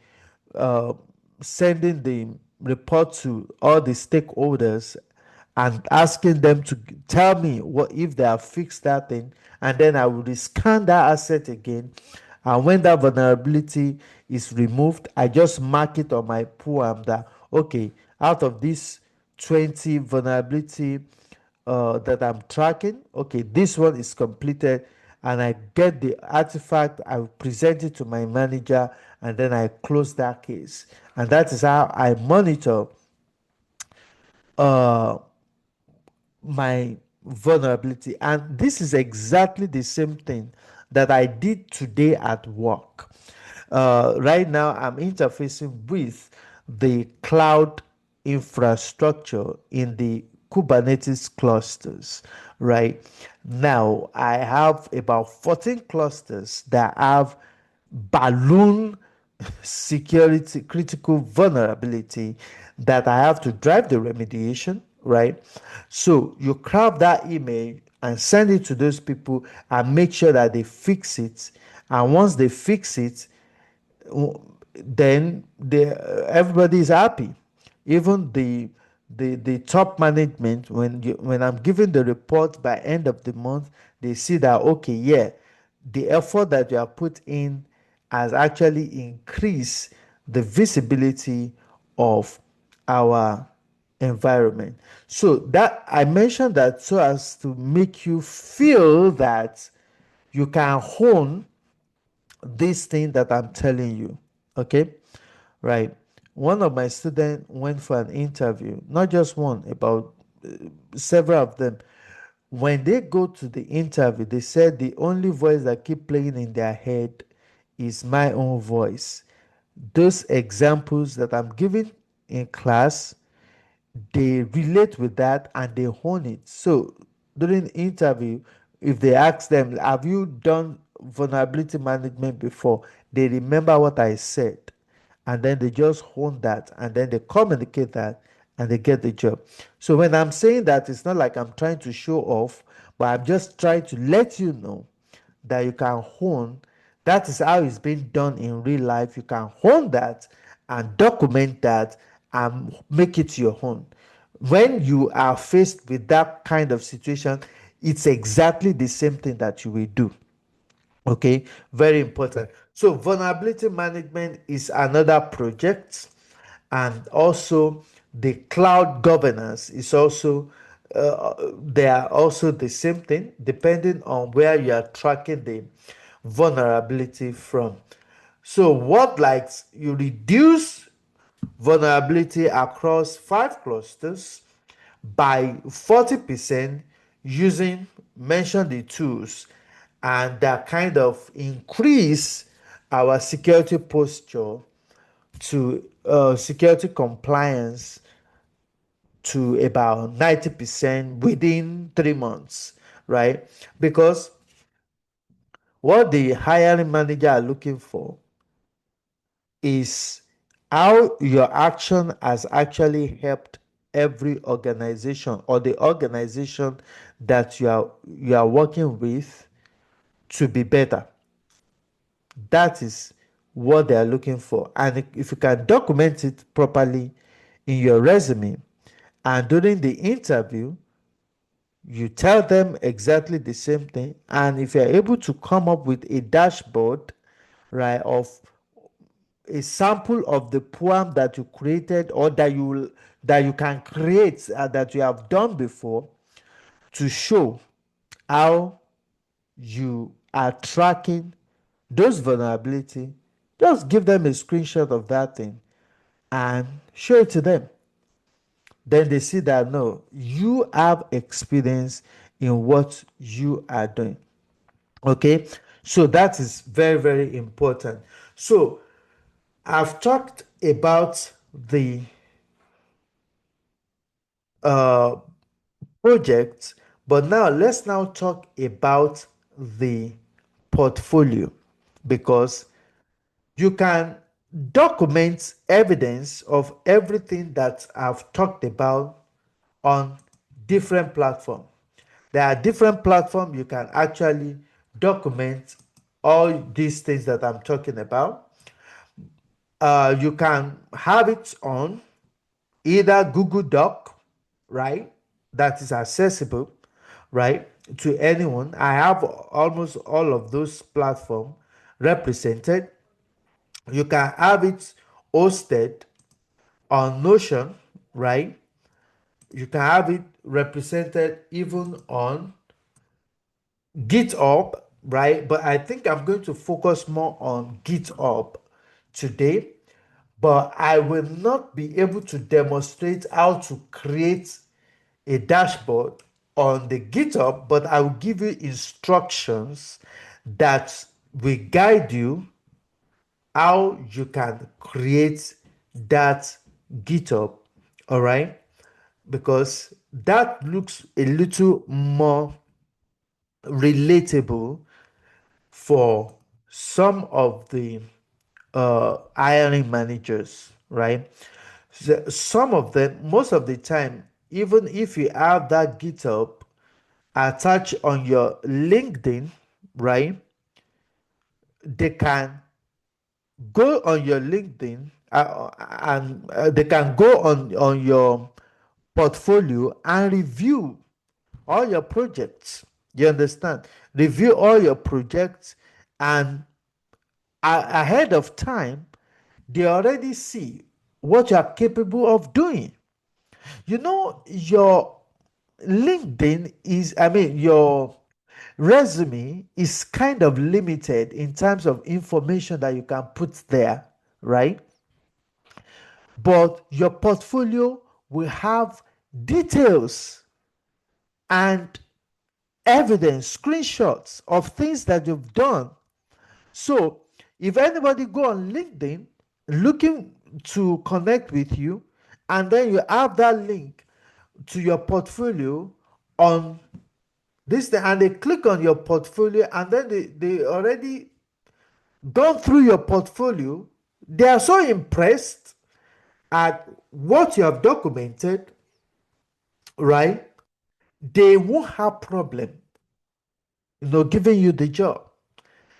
Speaker 1: uh, sending the report to all the stakeholders and asking them to tell me what if they have fixed that thing, and then I will scan that asset again, and when that vulnerability is removed, I just mark it on my poem that okay, out of this 20 vulnerability that I'm tracking, okay, this one is completed, and I get the artifact, I present it to my manager, and then I close that case. And that is how I monitor uh, my vulnerability. And this is exactly the same thing that I did today at work. Right now, I'm interfacing with the cloud infrastructure in the Kubernetes clusters. Right now, I have about 14 clusters that have balloon security critical vulnerability that I have to drive the remediation, right? So you craft that email and send it to those people and make sure that they fix it. And once they fix it, then everybody is happy. Even the top management, when I'm giving the report by end of the month, they see that okay, yeah, the effort that you have put in has actually increased the visibility of our environment. So that I mentioned that so as to make you feel that you can hone this thing that I'm telling you. Okay, right? One of my students went for an interview, not just one, about several of them. When they go to the interview, they said the only voice that keep playing in their head is my own voice. Those examples that I'm giving in class, they relate with that and they hone it. So during the interview, if they ask them, have you done vulnerability management before? They remember what I said, and then they just hone that, and then they communicate that, and they get the job. So when I'm saying that, it's not like I'm trying to show off, but I'm just trying to let you know that you can hone. That is how it's being done in real life. You can hone that and document that and make it your own. When you are faced with that kind of situation, it's exactly the same thing that you will do. Okay, very important. So vulnerability management is another project, and also the cloud governance is also they are also the same thing, depending on where you are tracking the vulnerability from. So what, like, you reduce vulnerability across 5 clusters by 40% using mention the tools, and that kind of increase our security posture to security compliance to about 90% within 3 months, right? Because what the hiring manager are looking for is how your action has actually helped every organization, or the organization that you are working with, to be better. That is what they are looking for. And if you can document it properly in your resume, and during the interview you tell them exactly the same thing, and if you're able to come up with a dashboard, right, of a sample of the poem that you created, or that you can create, that you have done before, to show how you are tracking those vulnerability, just give them a screenshot of that thing and show it to them. Then they see that no, you have experience in what you are doing. Okay, so that is very, very important. So I've talked about the uh, project, but now let's now talk about the portfolio, because you can document evidence of everything that I've talked about on different platforms. There are different platforms you can actually document all these things that I'm talking about. You can have it on either Google Doc, right? That is accessible, right, to anyone. I have almost all of those platforms represented. You can have it hosted on Notion, right? You can have it represented even on GitHub, right? But I think I'm going to focus more on GitHub today. But I will not be able to demonstrate how to create a dashboard on the GitHub, but I will give you instructions that will guide you how you can create that GitHub. All right, because that looks a little more relatable for some of the hiring managers, right? So some of them, most of the time, even if you have that GitHub attached on your LinkedIn, right, they can go on your LinkedIn, and they can go on your portfolio and review all your projects. You understand? Review all your projects, and ahead of time, they already see what you are capable of doing. Your LinkedIn is, I mean, your Resume is kind of limited in terms of information that you can put there, right? But your portfolio will have details and evidence, screenshots of things that you've done. So if anybody go on LinkedIn looking to connect with you, and then you have that link to your portfolio on this thing, and they click on your portfolio, and then they already gone through your portfolio, they are so impressed at what you have documented, right? They won't have problem, giving you the job.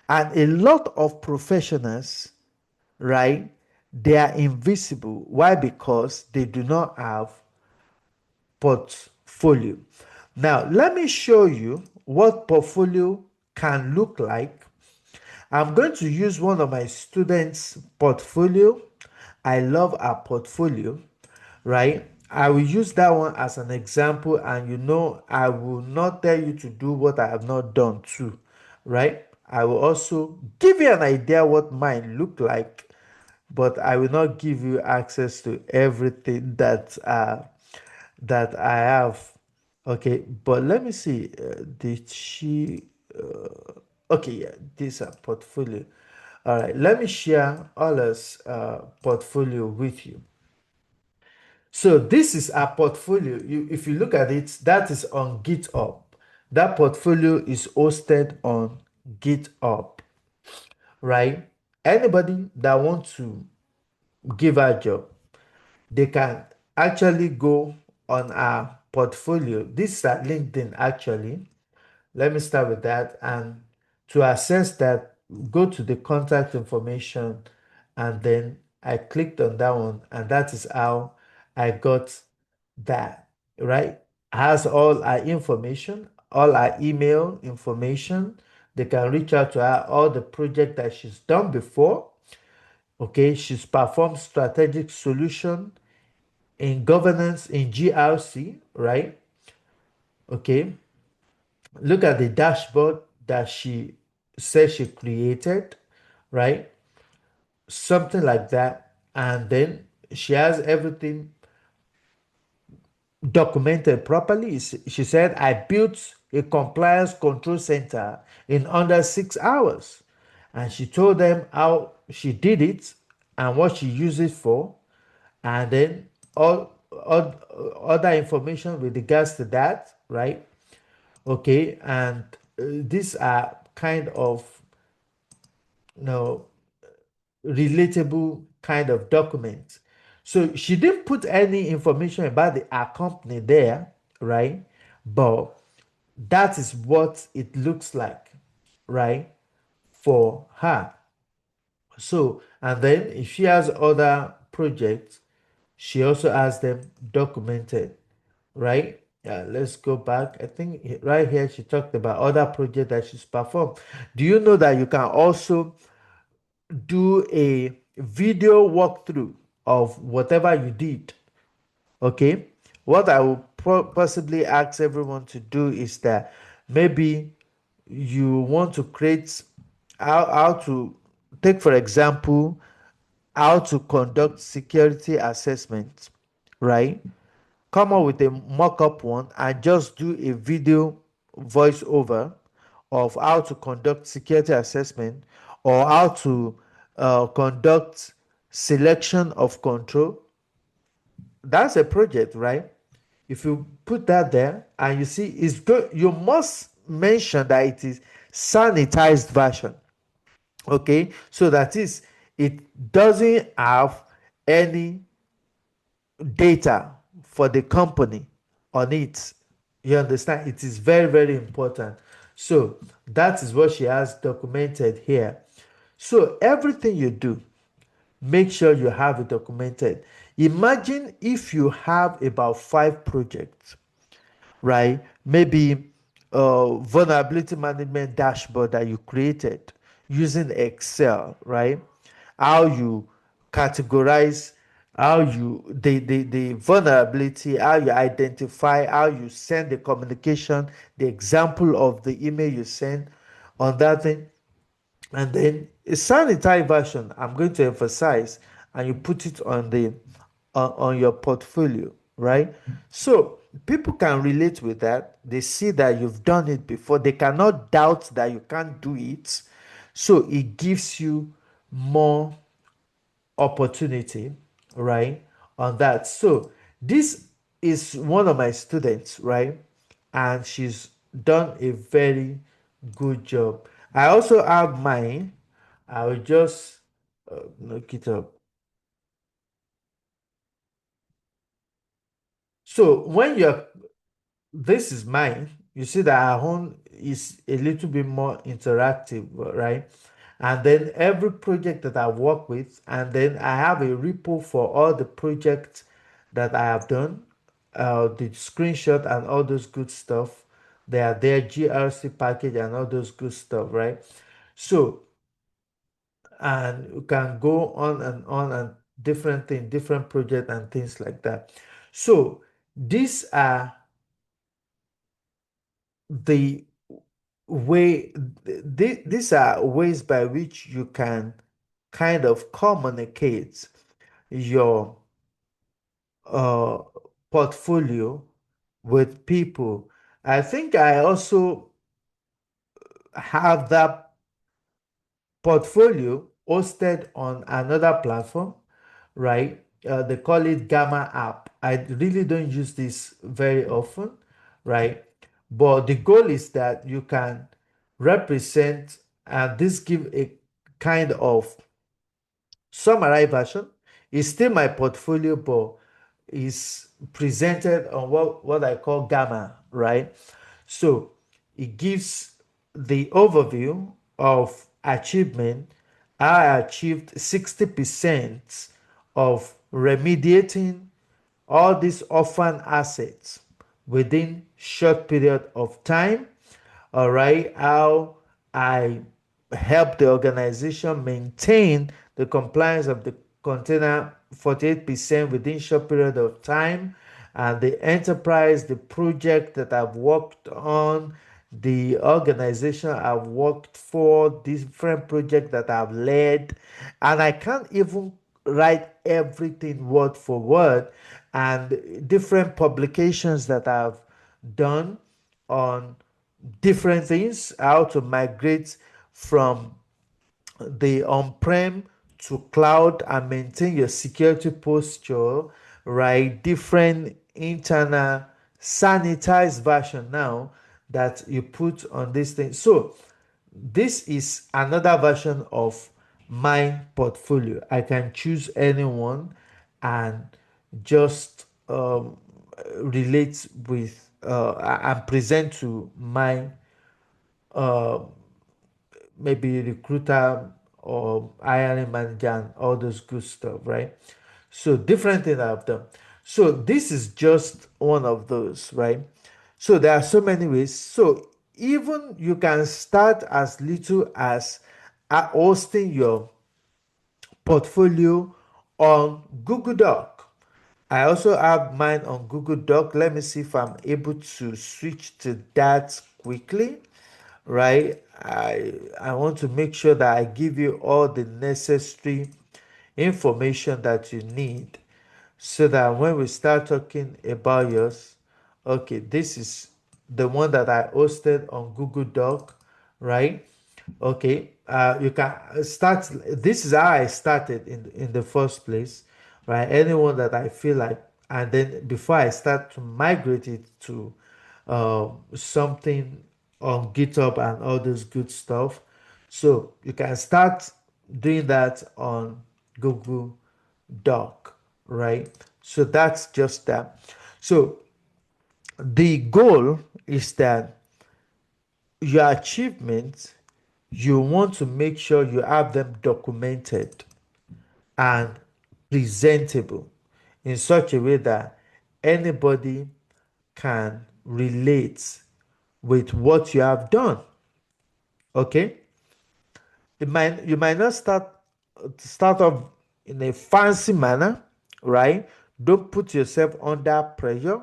Speaker 1: And a lot of professionals, right, they are invisible. Why? Because they do not have portfolio. Now, let me show you what portfolio can look like. I'm going to use one of my students' portfolio. I love our portfolio, right? I will use that one as an example, and I will not tell you to do what I have not done too, right? I will also give you an idea what mine look like, but I will not give you access to everything that I have. Okay, but let me see. Did she? Okay, yeah, this portfolio. All right, let me share Ola's portfolio with you. So this is our portfolio. If you look at it, that is on GitHub. That portfolio is hosted on GitHub, right? Anybody that wants to give a job, they can actually go on our portfolio. This is at LinkedIn actually. Let me start with that. And to access that, go to the contact information, and then I clicked on that one, and that is how I got that, right? Has all our information, all our email information. They can reach out to her, all the project that she's done before. Okay, she's performed strategic solution in governance in GRC, right? Okay, look at the dashboard that she said she created, right? Something like that. And then she has everything documented properly. She said, I built a compliance control center in under 6 hours. And she told them how she did it and what she used it for. And then all other information with regards to that, right? Okay. And these are kind of, you know, relatable kind of documents. So she didn't put any information about our company there, right? But that is what it looks like, right? For her. So, and then if she has other projects, she also has them documented, right? Yeah, let's go back. I think right here she talked about other projects that she's performed. Do you know that you can also do a video walkthrough of whatever you did? Okay, what I will possibly ask everyone to do is that maybe you want to create how to take, for example, how to conduct security assessment, right? Come up with a mock-up one and just do a video voiceover of how to conduct security assessment, or how to conduct selection of control. That's a project, right? If you put that there and you see it's good, you must mention that it is sanitized version. Okay, so that is, it doesn't have any data for the company on it. You understand? It is very, very important. So that is what she has documented here. So everything you do, make sure you have it documented. Imagine if you have about 5 projects, right? Maybe a vulnerability management dashboard that you created using Excel, right? How you categorize how you the vulnerability, how you identify, how you send the communication, the example of the email you send on that thing. And then a sanitary version, I'm going to emphasize, and you put it on the on your portfolio, right? So people can relate with that. They see that you've done it before. They cannot doubt that you can't do it. So it gives you more opportunity, right, on that. So this is one of my students, right, and she's done a very good job. I also have mine. I will just look it up. So when you're, this is mine, you see that our own is a little bit more interactive, right? And then every project that I work with, and then I have a repo for all the projects that I have done, the screenshot and all those good stuff. They are there, GRC package and all those good stuff, right? So, and you can go on and different things, different project and things like that. So these are the way, these are ways by which you can kind of communicate your uh, portfolio with people. I think I also have that portfolio hosted on another platform, right? They call it Gamma app. I really don't use this very often, right? But the goal is that you can represent, and this give a kind of summarized version. It's still my portfolio, but is presented on what I call Gamma, right? So it gives the overview of achievement. I achieved 60% of remediating all these orphan assets within short period of time. All right, how I help the organization maintain the compliance of the container 48% within short period of time, and the enterprise, the project that I've worked on, the organization I've worked for, different projects that I've led, and I can't even write everything word for word, and different publications that I've done on different things, how to migrate from the on-prem to cloud and maintain your security posture, right? Different internal sanitized version now that you put on this thing. So this is another version of my portfolio. I can choose anyone and just relate with and present to my uh, maybe recruiter or hiring manager and all those good stuff, right? So different things I've done. So this is just one of those, right? So there are so many ways. So even you can start as little as hosting your portfolio on Google Doc. I also have mine on Google Doc. Let me see if I'm able to switch to that quickly, right? I want to make sure that I give you all the necessary information that you need so that when we start talking about yours, okay, this is the one that I hosted on Google Doc, right? Okay, you can start. This is how I started in the first place, right? Anyone that I feel like, and then before I start to migrate it to something on GitHub and all those good stuff, so you can start doing that on Google Doc, right? So that's just that. So the goal is that your achievements, you want to make sure you have them documented and presentable in such a way that anybody can relate with what you have done. Okay, you might not start off in a fancy manner, right? Don't put yourself under pressure,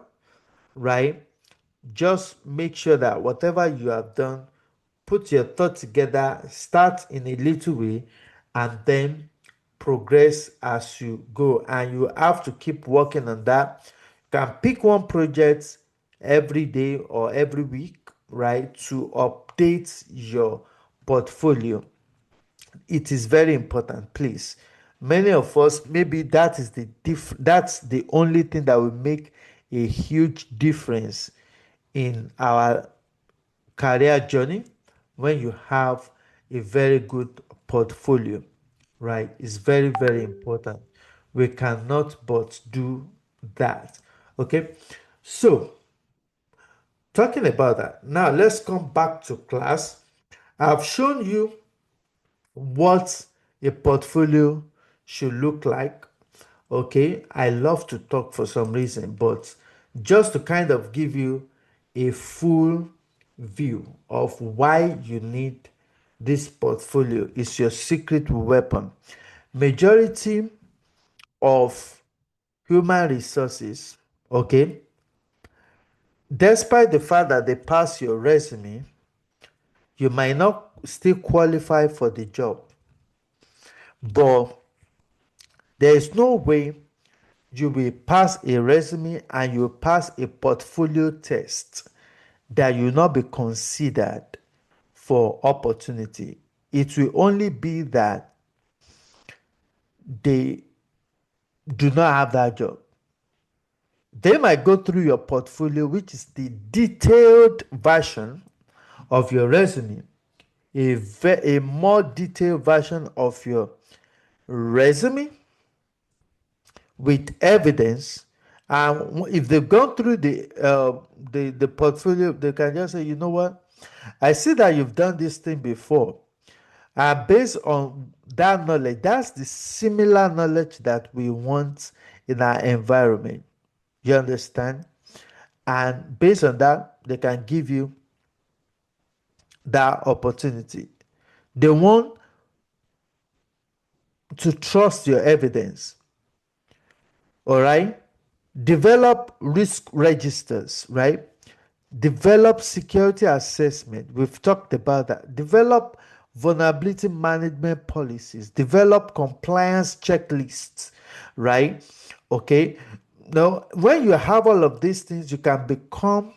Speaker 1: right? Just make sure that whatever you have done, put your thoughts together, start in a little way, and then progress as you go. And you have to keep working on that. You can pick one project every day or every week, right, to update your portfolio. It is very important, please. Many of us, maybe that is that's the only thing that will make a huge difference in our career journey. When you have a very good portfolio, right? It's very, very important. We cannot but do that. Okay. So, talking about that, now let's come back to class. I've shown you what a portfolio should look like. Okay, I love to talk for some reason, but just to kind of give you a full view of why you need this portfolio is your secret weapon. Majority of human resources, okay, despite the fact that they pass your resume, you might not still qualify for the job, but there is no way you will pass a resume and you will pass a portfolio test that you will not be considered for opportunity. It will only be that they do not have that job. They might go through your portfolio, which is the detailed version of your resume, a more detailed version of your resume with evidence. And if they've gone through the portfolio, they can just say, you know what, I see that you've done this thing before. And based on that knowledge, that's the similar knowledge that we want in our environment. You understand? And based on that, they can give you that opportunity. They want to trust your evidence. All right? Develop risk registers, right? Develop security assessment. We've talked about that. Develop vulnerability management policies. Develop compliance checklists, right? Okay. Now, when you have all of these things, you can become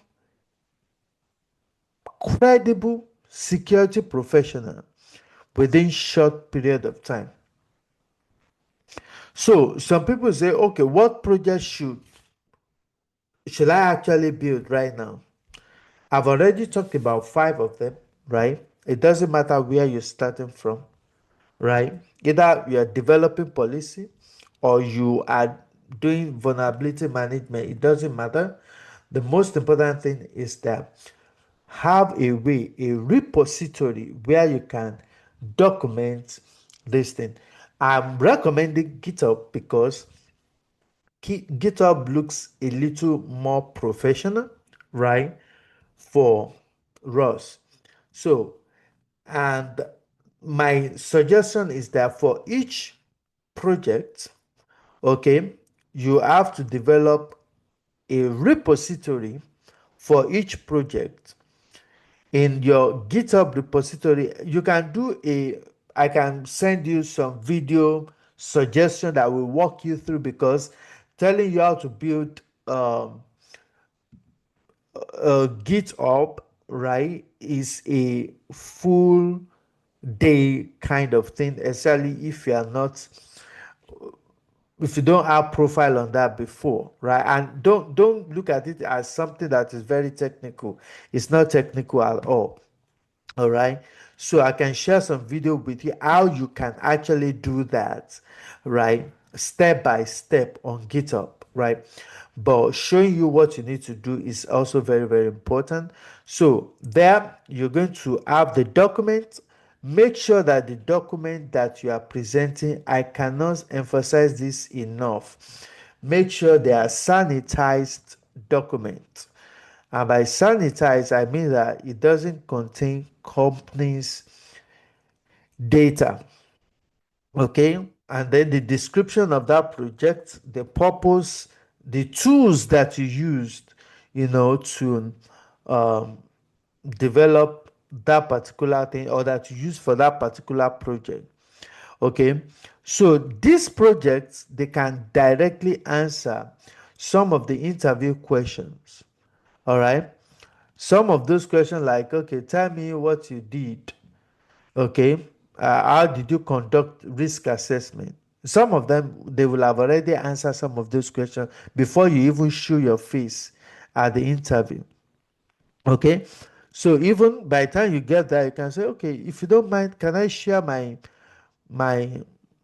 Speaker 1: credible security professional within short period of time. So some people say, okay, what project should I actually build right now? I've already talked about 5 of them, right? It doesn't matter where you're starting from, right? Either you are developing policy or you are doing vulnerability management, it doesn't matter. The most important thing is that have a way, a repository where you can document this thing. I'm recommending GitHub because GitHub looks a little more professional, right? For us. So, and my suggestion is that for each project, okay, you have to develop a repository for each project. In your GitHub repository, you can do I can send you some video suggestion that will walk you through, because telling you how to build GitHub, right, is a full day kind of thing, especially if you don't have profile on that before, right? And don't look at it as something that is very technical. It's not technical at all right. So I can share some video with you how you can actually do that, right, step by step on GitHub, right? But showing you what you need to do is also very, very important. So there you're going to have the document. Make sure that the document that you are presenting, I cannot emphasize this enough, make sure they are sanitized documents. And by sanitize, I mean that it doesn't contain companies' data. Okay? and then the description of that project, the purpose, the tools that you used, to um, develop that particular thing or that you use for that particular project. Okay, so these projects, they can directly answer some of the interview questions. All right, some of those questions like, okay, tell me what you did. Okay, how did you conduct risk assessment? Some of them, they will have already answered some of those questions before you even show your face at the interview. Okay, so even by the time you get there, you can say, okay, if you don't mind, can I share my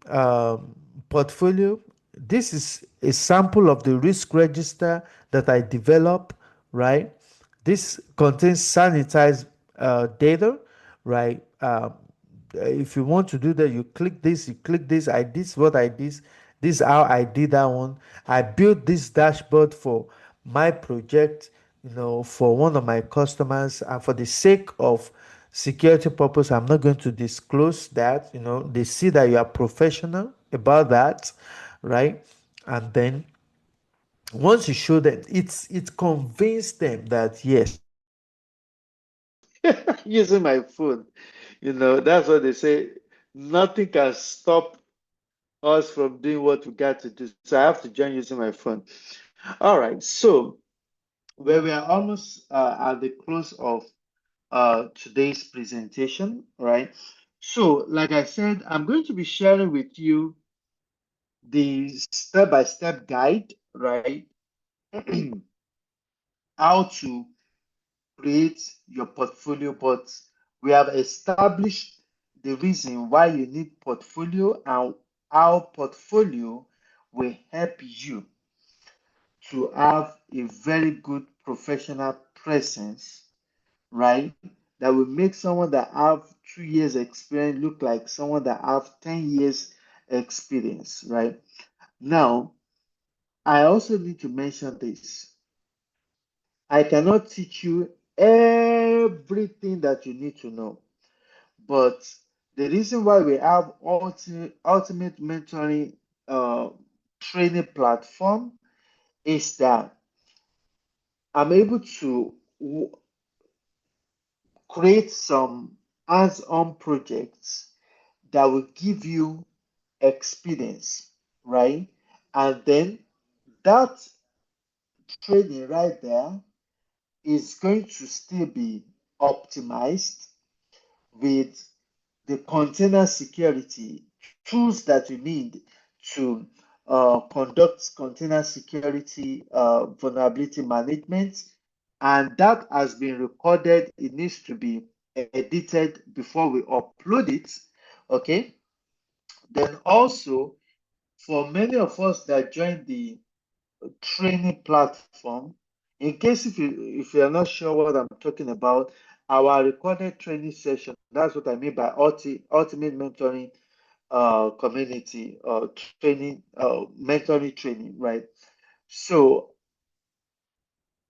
Speaker 1: um, portfolio? This is a sample of the risk register that I developed, right? This contains sanitized data, right? If you want to do that, you click this, you click this. I This what I did. This is how I did that one. I built this dashboard for my project, for one of my customers, and for the sake of security purpose, I'm not going to disclose that. They see that you are professional about that, right? And then once you show them, it convinced them that yes, using my phone, that's what they say. Nothing can stop us from doing what we got to do. So I have to join using my phone. All right. So where we are almost at the close of today's presentation, right? So, like I said, I'm going to be sharing with you the step-by-step guide, right? How to create your portfolio, but we have established the reason why you need portfolio and how portfolio will help you to have a very good professional presence, right? That will make someone that have 2 years experience look like someone that have 10 years experience, right? Now, I also need to mention this. I cannot teach you everything that you need to know, but the reason why we have ultimate mentoring uh, training platform is that I'm able to create some hands-on projects that will give you experience, right? And then that training right there is going to still be optimized with the container security tools that you need to conduct container security vulnerability management. And that has been recorded. It needs to be edited before we upload it. Okay. Then also, for many of us that join the training platform, in case if you're not sure what I'm talking about, our recorded training session, that's what I mean by ultimate mentoring community training, mentoring training, right? So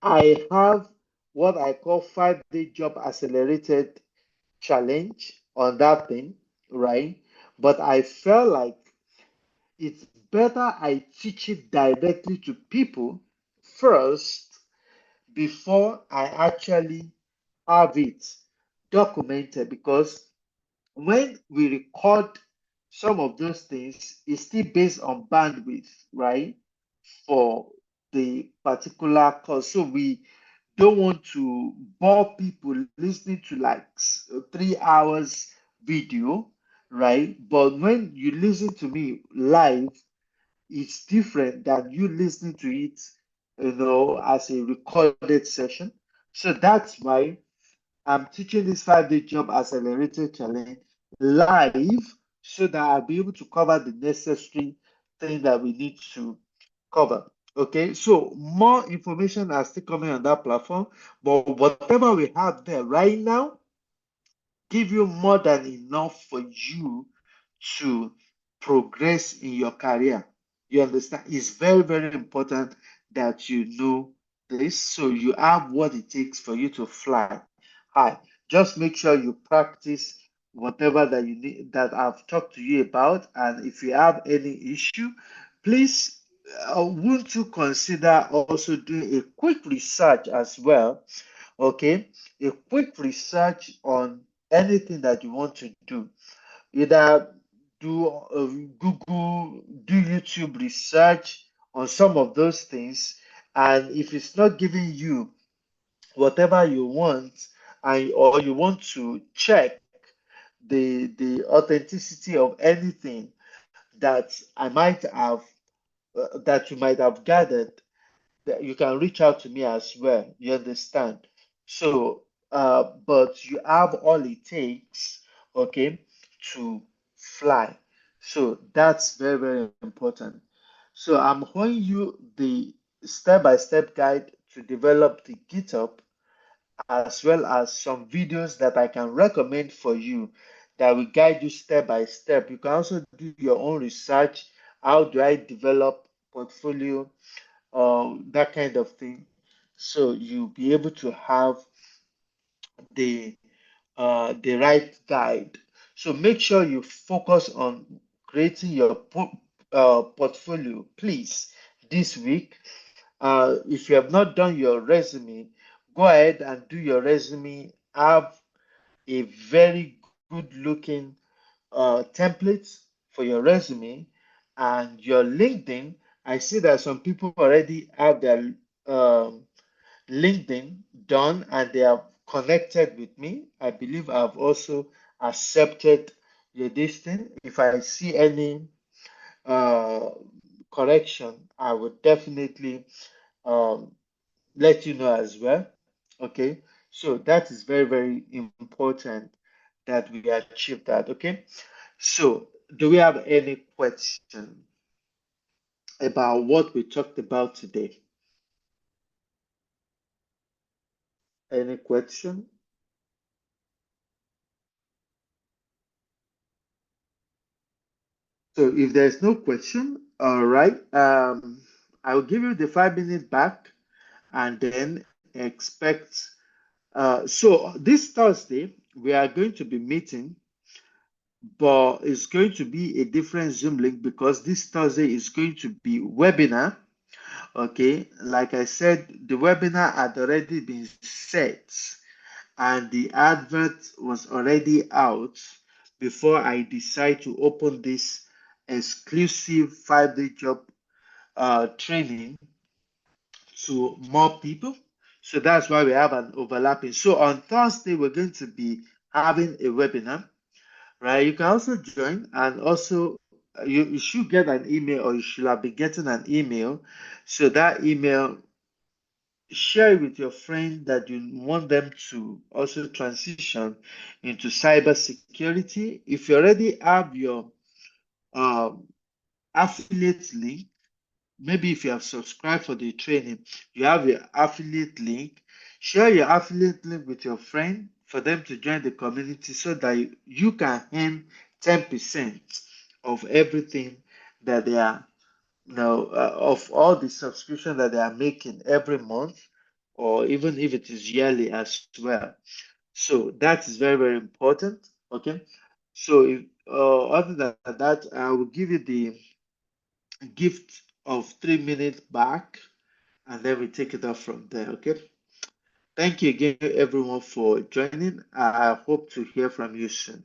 Speaker 1: I have what I call 5-day job accelerated challenge on that thing, right? But I felt like it's better I teach it directly to people first before I actually have it documented, because when we record some of those things, it's still based on bandwidth, right? For the particular course. So we don't want to bore people listening to like 3 hours video, right? But when you listen to me live, it's different than you listening to it, as a recorded session. So that's why I'm teaching this 5-day job accelerator challenge live so that I'll be able to cover the necessary thing that we need to cover. Okay, so more information are still coming on that platform, but whatever we have there right now give you more than enough for you to progress in your career. You understand? It's very, very important that you know this so you have what it takes for you to fly high. Just make sure you practice whatever that you need that I've talked to you about. And if you have any issue, please won't you consider also doing a quick research as well? Okay, a quick research on anything that you want to do. Either do Google, do YouTube research on some of those things, and if it's not giving you whatever you want, and or you want to check the authenticity of anything that I might have that you might have gathered, that you can reach out to me as well. You understand? So, but you have all it takes, okay, to fly. So that's very, very important. So I'm showing you the step-by-step guide to develop the GitHub, as well as some videos that I can recommend for you that will guide you step by step. You can also do your own research. How do I develop portfolio? That kind of thing. So you'll be able to have the the right guide. So make sure you focus on creating your portfolio, please, this week. If you have not done your resume, go ahead and do your resume. Have a very good looking template for your resume and your LinkedIn. I see that some people already have their um, LinkedIn done and they have connected with me. I believe I've also accepted your this thing. If I see any uh, correction, I would definitely um, let you know as well. Okay, so that is very, very important that we achieve that. Okay, so do we have any question about what we talked about today? Any question? So if there's no question, all right, I'll give you the 5 minutes back and then expect. So this Thursday, we are going to be meeting, but it's going to be a different Zoom link because this Thursday is going to be webinar. Okay, like I said, the webinar had already been set and the advert was already out before I decide to open this exclusive 5-day job training to more people. So that's why we have an overlapping. So on Thursday, we're going to be having a webinar, right? You can also join, and also you should get an email, or you should have been getting an email. So that email, share it with your friend that you want them to also transition into cybersecurity. If you already have your um, affiliate link, maybe if you have subscribed for the training, you have your affiliate link. Share your affiliate link with your friend for them to join the community so that you can earn 10% of everything that they are now of all the subscription that they are making every month, or even if it is yearly as well. So that is very, very important. Okay. So if other than that, I will give you the gift of 3 minutes back, and then we take it off from there. Okay. Thank you again, everyone, for joining. I hope to hear from you soon.